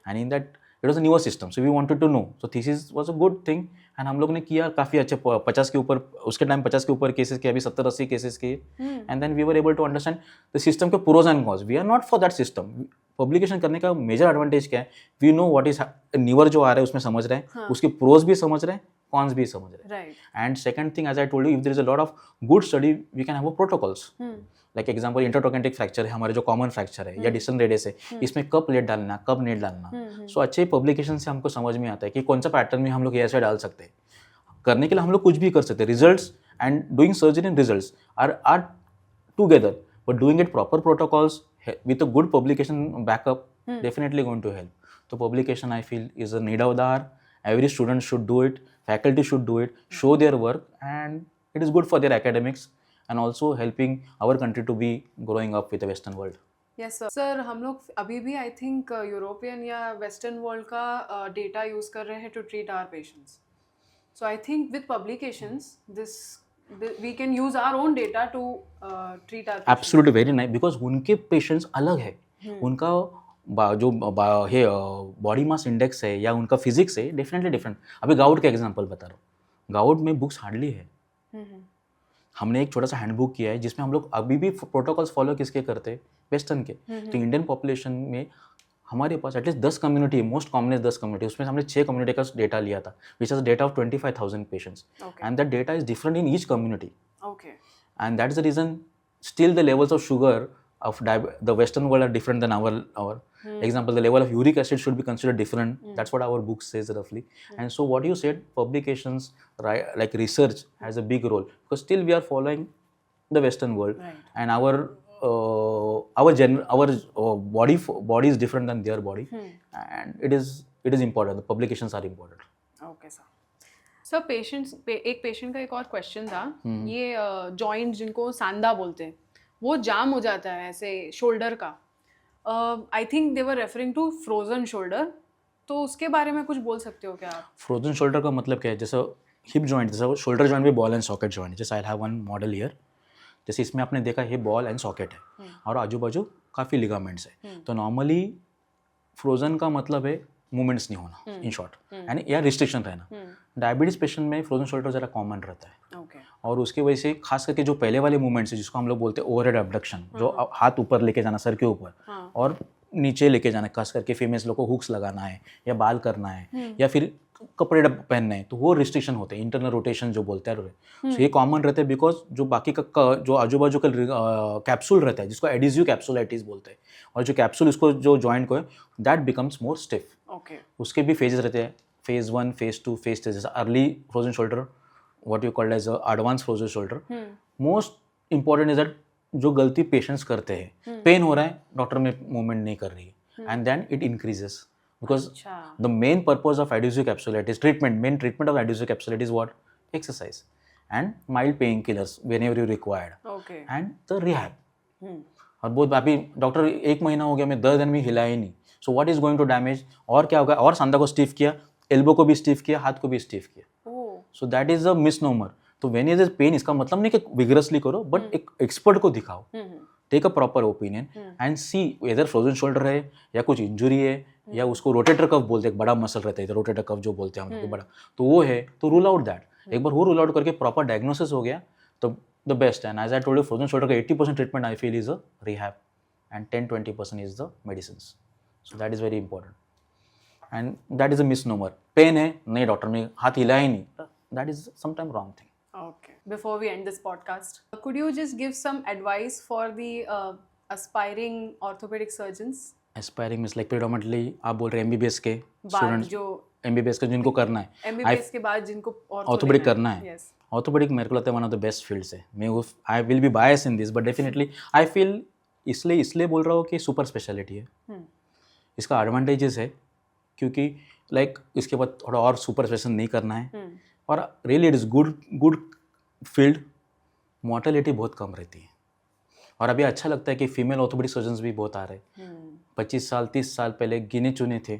[SPEAKER 2] and in that it was a newer system, so we wanted to know. So thesis was a good thing and हम लोग ने किया काफ़ी अच्छे, 50 के ऊपर उसके टाइम 50 के ऊपर केसेस किए, अभी 70-80 केसेस किए. And then we were able to understand the system के pros and cons. We are not for that system. Publication करने का मेजर एडवांटेज क्या है, we know what is newer जो आ रहा है उसमें समझ रहे हैं, उसके प्रोज भी समझ रहे हैं, कॉन्स भी समझ रहे हैं. And second thing, as I told you, if there is a lot of good study, we can have a protocols. Like example, intertrochanteric fracture है हमारे, जो कॉमन फ्रैक्चर है, या डिस्टेंस रेडियस है, इसमें कब प्लेट डालना, कब नेट डालना. सो अच्छे पब्लिकेशन से हमको समझ में आता है कि कौन सा पैटर्न में हम लोग ऐसे डाल सकते हैं. करने के लिए हम लोग कुछ भी कर सकते हैं. Results and doing surgery and results are together, but doing it proper protocols with a good publication backup definitely going to help. So publication, I feel, is a need of the hour. Every student should do it, faculty should do it, show their work, and it is good for their academics and also helping our country to be growing up with the Western world.
[SPEAKER 1] Yes sir, हम लोग अभी भी I think European या western world का data use कर रहे हैं to treat our patients. So I think with publications this we can use our own data to treat our.
[SPEAKER 2] Absolutely, very nice, because उनके पेशेंट्स अलग है. उनका जो बॉडी मास इंडेक्स है या उनका फिजिक्स है, डेफिनेटली डिफरेंट. अभी गाउट का एग्जांपल बता रहा हूँ. गाउट में बुक्स हार्डली है. हमने एक छोटा सा हैंडबुक किया है जिसमें हम लोग अभी भी प्रोटोकॉल्स फॉलो किसके करते हैं, वेस्टर्न के. तो इंडियन पॉपुलेशन में हमारे पास एटलीस्ट 10 कम्युनिटी है, मोस्ट कॉमन 10 कम्युनिटी. उसमें हमने 6 कम्युनिटी का डेटा लिया था, which is data of 25,000 patients. And that data is different in each community. And that is the reason still the levels of sugar of the Western world are different than our example. The level of uric acid should be considered different. That's what our book says roughly. And so what you said, publications, right, like research has a big role, because still we are following the Western world, and our body is different than their body, and it is important. The publications are important.
[SPEAKER 1] Okay sir. Sir एक patient का एक और question था. ये joint जिनको सांदा बोलते हैं, वो जाम हो जाता है ऐसे शोल्डर का. I think they were referring to frozen shoulder. तो उसके बारे में कुछ बोल सकते हो क्या आप?
[SPEAKER 2] फ्रोजन शोल्डर का मतलब क्या है? जैसे हिप जॉइंट, जैसे शोल्डर जॉइंट भी बॉल एंड सॉकेट जॉइंट. जैसे आई हैव वन मॉडल हियर. जैसे इसमें आपने देखा ये बॉल एंड सॉकेट है और आजू बाजू काफ़ी लिगामेंट्स है. तो नॉर्मली फ्रोजन का मतलब है मूवमेंट्स नहीं होना इन शॉर्ट, यानी या रिस्ट्रिक्शन रहना। डायबिटीज पेशेंट में फ्रोजन शोल्डर ज़रा कॉमन रहता है। और उसकी वजह से खास करके जो पहले वाले मूवमेंट्स है जिसको हम लोग बोलते हैं ओवरहेड अबडक्शन, जो हाथ ऊपर लेके जाना सर के ऊपर और नीचे लेके जाना, खास करके फीमेल्स लोग को हुक्स लगाना है या बाल करना है या फिर कपड़े पहनने हैं, तो वो रिस्ट्रिक्शन होते हैं, इंटरनल रोटेशन जो बोलते हैं। तो ये कॉमन रहते हैं बिकॉज जो बाकी का जो आजू बाजू का कैप्सूल रहता है जिसको एडिजिव कैप्सुलाइटिस बोलते हैं, और जो कैप्सूल उसको जो जॉइंट को है दैट बिकम्स मोर स्टिफ। उसके भी फेजेस रहते हैं, फेज 1, फेज 2, फेज 3। जैसे early frozen shoulder, what you called as advance frozen shoulder. Most important is that जो गलती पेशेंट्स करते हैं, पेन हो रहा है, डॉक्टर में मूवमेंट नहीं कर रही है, and then it increases because the main purpose of adhesive capsulitis main treatment of adhesive capsulitis is what? Exercise and mild painkillers whenever you required, and the rehab। और बहुत अभी डॉक्टर 1 महीना हो गया मैं 10 दिन भी हिला ही नहीं, so what is going to damage, और क्या होगा, और सांधा को स्टिफ किया, एल्बो को भी स्टिफ किया, हाथ को भी स्टिफ किया। सो दैट इज अ मिसनोमर। तो व्हेन इज पेन, इसका मतलब नहीं कि विगरसली करो, बट एक एक्सपर्ट को दिखाओ, take a proper opinion and see whether frozen shoulder है या कुछ इंजुरी है या उसको रोटेटर कफ बोलते हैं, बड़ा मसल रहता है रोटेटर कफ जो बोलते हैं हम लोग बड़ा, तो वो है, तो रूल आउट दैट। एक बार वो रूल आउट करके प्रॉपर डायग्नोसिस हो गया तो the best. And as I told you, frozen shoulder का 80% treatment I feel is a rehab and 10-20% is the medicine. So that is very important and that is a misnomer. Pain है, नहीं doctor ने हाथ हिलाया ही नहीं, that is sometime wrong thing.
[SPEAKER 1] Okay. Before we end this podcast, could you just give some advice for the aspiring orthopedic surgeons?
[SPEAKER 2] Aspiring means like predominantly आप बोल रहे हैं MBBS के
[SPEAKER 1] बाद
[SPEAKER 2] स्टूडेंट्स,
[SPEAKER 1] जो
[SPEAKER 2] MBBS का जिनको करना है,
[SPEAKER 1] MBBS के बाद जिनको
[SPEAKER 2] ऑर्थोपेडिक करना है।
[SPEAKER 1] Yes.
[SPEAKER 2] ऑर्थोपेडिक मेरे को लगता है one of the best fields है। मैं वो I will be bias in this, but definitely I feel इसलिए बोल रहा हूँ कि सुपर स्पेशलिटी है। इसका एडवांटेजेस है क्योंकि लाइक इसके बाद थोड़ा और सुपर स्पेशल नहीं करना है, और really it is good field. Mortality बहुत कम रहती है, और अभी अच्छा लगता है कि फीमेल ऑर्थोपेडिक सर्जन्स भी बहुत आ रहे हैं। 25 साल 30 साल पहले गिने चुने थे,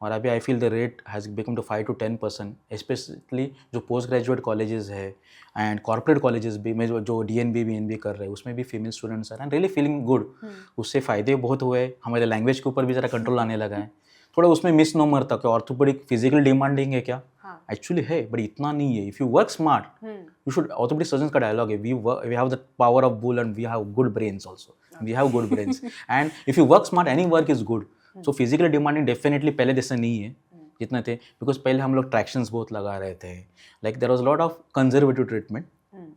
[SPEAKER 2] और अभी I feel the rate has become to 5-10%, specially जो पोस्ट ग्रेजुएट कॉलेजेस है एंड कॉर्पोरेट कॉलेजेस भी में जो DNB BNB कर रहे हैं उसमें भी female students are and really feeling good. उससे फ़ायदे बहुत हुए, हमारे लैंग्वेज के ऊपर भी ज़रा कंट्रोल आने लगा है। थोड़ा उसमें मिस नोमर था कि ऑर्थोपेडिक फिजिकल डिमांडिंग है क्या, एक्चुअली है, बट इतना नहीं है। If you work smart you should, orthopaedic surgeons का डायलॉग है, we have the power of bull and we have good brains also, we have good brains and if you work smart any work is good. So physically demanding definitely पहले जैसे नहीं है जितने थे, because पहले हम लोग ट्रैक्शंस बहुत लगा रहे थे, like there was lot of conservative treatment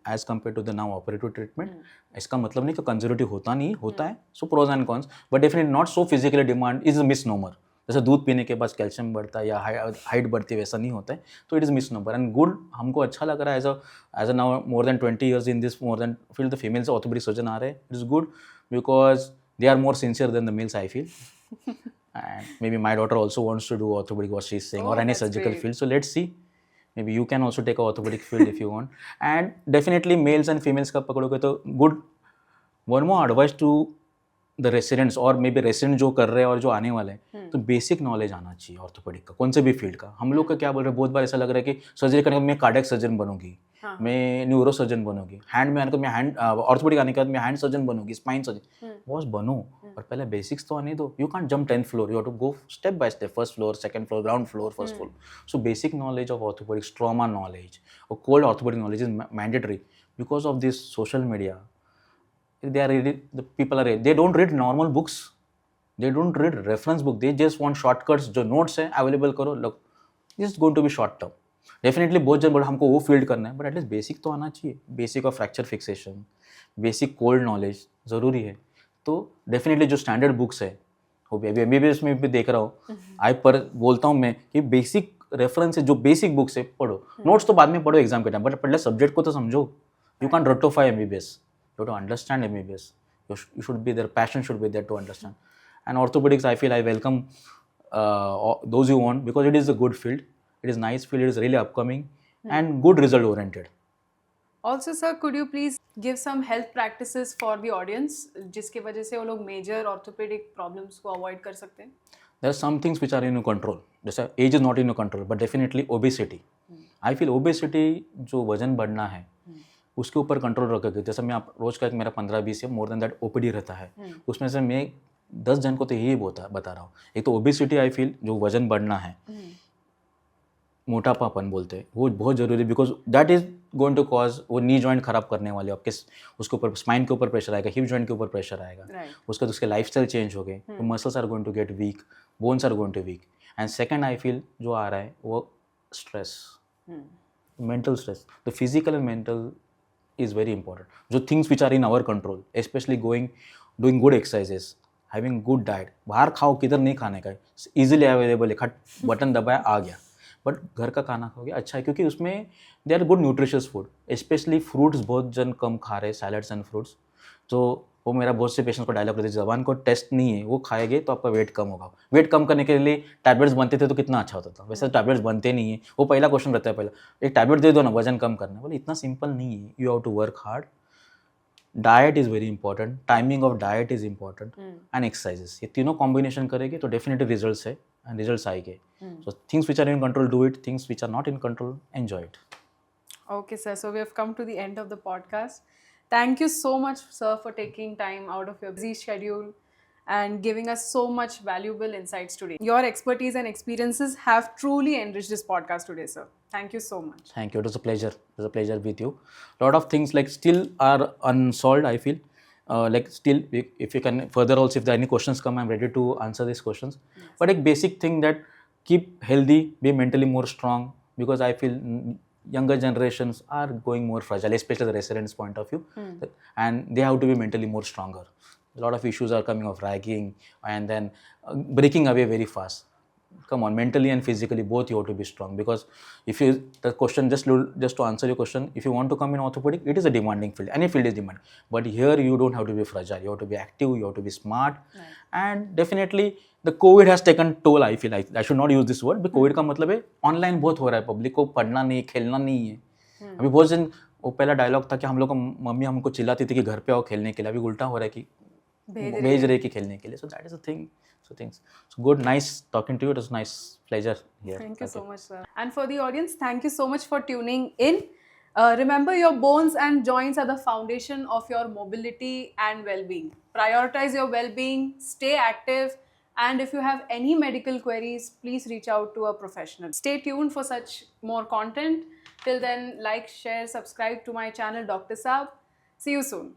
[SPEAKER 2] as compare to the now operative treatment. इसका मतलब नहीं कि कंजर्वेटिव होता नहीं, होता है, so pros and cons, but definitely not so physically demand is misnomer. जैसे दूध पीने के बाद कैल्शियम बढ़ता है या हाइट बढ़ती है, वैसा नहीं होता है, तो it is miss number and good. हमको अच्छा लग रहा है as a now more than 20 years in this, more than feel the females orthopedic surgeon आ रहे हैं, it is good because they are more sincere than the males I feel. And maybe my daughter also wants to do orthopedic, what she's saying, or any surgical field. So let's see. Maybe you can also take a orthopedic field if you want. And definitely males and females का पकड़ोगे तो good. One more advice to the residents और maybe resident जो कर रहे हैं और जो आने वाले हैं, तो बेसिक नॉलेज आना चाहिए ऑर्थोपेडिक का, कौन से भी फील्ड का। हम लोग का क्या बोल रहे हैं, बहुत बार ऐसा लग रहा है कि सर्जरी करने के बाद मैं कार्डियक सर्जन बनूंगी, मैं न्यूरो सर्जन बनूंगी, हैंड में आने के बाद मैं हैंड ऑर्थोपेडिक आने के बाद मैं हैंड सर्जन बनूंगी, स्पाइन सर्जन। बॉस बनो, और पहले बेसिक्स तो आने दो। You can't jump 10th floor, you have to go step by step, first floor, second floor, ground floor, first floor. So basic knowledge of orthopedics, trauma knowledge or cold orthopedic knowledge is mandatory because of this social media. They are reading, the people are, they don't read normal books, they don't read reference book, they just want shortcuts। जो notes है available करो, look, this is going to be short term. Definitely बहुत जन बोला हमको वो field करना है, बट एटलीस्ट बेसिक तो आना चाहिए। Basic of fracture fixation, basic cold knowledge ज़रूरी है। तो डेफिनेटली जो स्टैंडर्ड बुक्स है, वो भी अभी MBBS में भी देख रहा हूँ, आई पर बोलता हूँ मैं कि बेसिक रेफरेंस है, जो बेसिक बुक्स है पढ़ो, नोट्स तो बाद में पढ़ो एग्जाम के टाइम, बट पहले सब्जेक्ट को तो समझो। यू कैन रटोफाई MBBS, you have to understand MBBS. You should be there, passion should be there to understand. And orthopedics, I feel I welcome those who want, because it is a good field, it is nice field, it is really upcoming and good result oriented.
[SPEAKER 1] Also sir, could you please give some health practices for the audience जिसके वजह से वो लोग major orthopedic problems को avoid कर सकते हैं?
[SPEAKER 2] There are some things which are in your control. जैसे age is not in your control, but definitely obesity. I feel obesity जो वजन बढ़ना है उसके ऊपर कंट्रोल रखोगे। जैसे मैं आप रोज का मेरा 15-20 या मोर देन दैट OPD रहता है, उसमें से मैं 10 जन को तो यही बता रहा हूँ. एक तो ओबेसिटी आई फील, जो वजन बढ़ना है, मोटापापन बोलते हैं, वो बहुत ज़रूरी, because that is going to cause, वो नी जॉइंट खराब करने वाले आपके, उसके ऊपर स्पाइन के ऊपर प्रेशर आएगा, हिप जॉइंट के ऊपर प्रेशर आएगा.
[SPEAKER 1] Right.
[SPEAKER 2] उसके बाद उसके लाइफ स्टाइल चेंज हो गए, तो muscles are going to get weak, bones are going to weak. And second I feel जो आ रहा है वो stress, mental stress. The physical and mental is very important. जो things which are in our control, especially doing good exercises, having good diet. बाहर खाओ, किधर नहीं खाने का, easily available है, खट बटन दबाया आ गया. बट घर का खाना खाओगे अच्छा है, क्योंकि उसमें they are good nutritious food. Specially fruits बहुत जन कम खा रहे, सैलड्स एंड फ्रूट्स. तो वो मेरा बहुत से पेशेंट्स को डायलॉग रहता है, जबान को टेस्ट नहीं है, वो खाएंगे तो आपका वेट कम होगा. वेट कम करने के लिए टैबलेट्स बनते थे तो कितना अच्छा होता था, वैसे टैबलेट्स बनते नहीं है. वो पहला क्वेश्चन रहता है, पहला एक टैबलेट दे दो ना वजन कम करना. बोले इतना सिंपल नहीं है, you have to work hard. Diet is very important, timing of diet is important, and exercises. ये तीनों कॉम्बिनेशन करेंगे तो डेफिनेटली रिजल्ट्स है, एंड रिजल्ट्स आएंगे. So things which are in control do it, things which are not in control enjoy it.
[SPEAKER 1] Okay, sir. So we have come to the end of the podcast. Thank you so much, sir, for taking time out of your busy schedule and giving us so much valuable insights today. Your expertise and experiences have truly enriched this podcast today, sir. Thank you so much.
[SPEAKER 2] Thank you. It was a pleasure. It was a pleasure with you. A lot of things like still are unsolved, I feel. Like still, if you can further also, if there are any questions come, I'm ready to answer these questions. Yes. But a basic thing that keep healthy, be mentally more strong, because I feel younger generations are going more fragile, especially the residents' point of view, and they have to be mentally more stronger. A lot of issues are coming of ragging and then breaking away very fast. Come on, mentally and physically both you have to be strong, because if you, the question, just to answer your question, if you want to come in orthopedic, it is a demanding field, any field is demanding, but here you don't have to be fragile, you have to be active, you have to be smart. Right. And definitely the COVID has taken toll. I feel I should not use this word, but COVID का मतलब है online बहुत हो रहा है, public को पढ़ना नहीं, खेलना नहीं है. अभी बहुत दिन वो पहला डायलॉग था कि हम लोग को मम्मी हमको चिल्लाती थी कि घर पे आओ खेलने के लिए, अभी उल्टा हो रहा है कि भेज रहे कि खेलने के लिए. So that is the thing. So things. So good, nice talking to you. It was nice pleasure here.
[SPEAKER 1] Thank you so much, sir. And for the audience, thank you so much for tuning in. Remember, your bones and joints are the foundation of your mobility and well-being. Prioritize your well-being, stay active, and if you have any medical queries, please reach out to a professional. Stay tuned for such more content. Till then, like, share, subscribe to my channel, Dr. Saab. See you soon.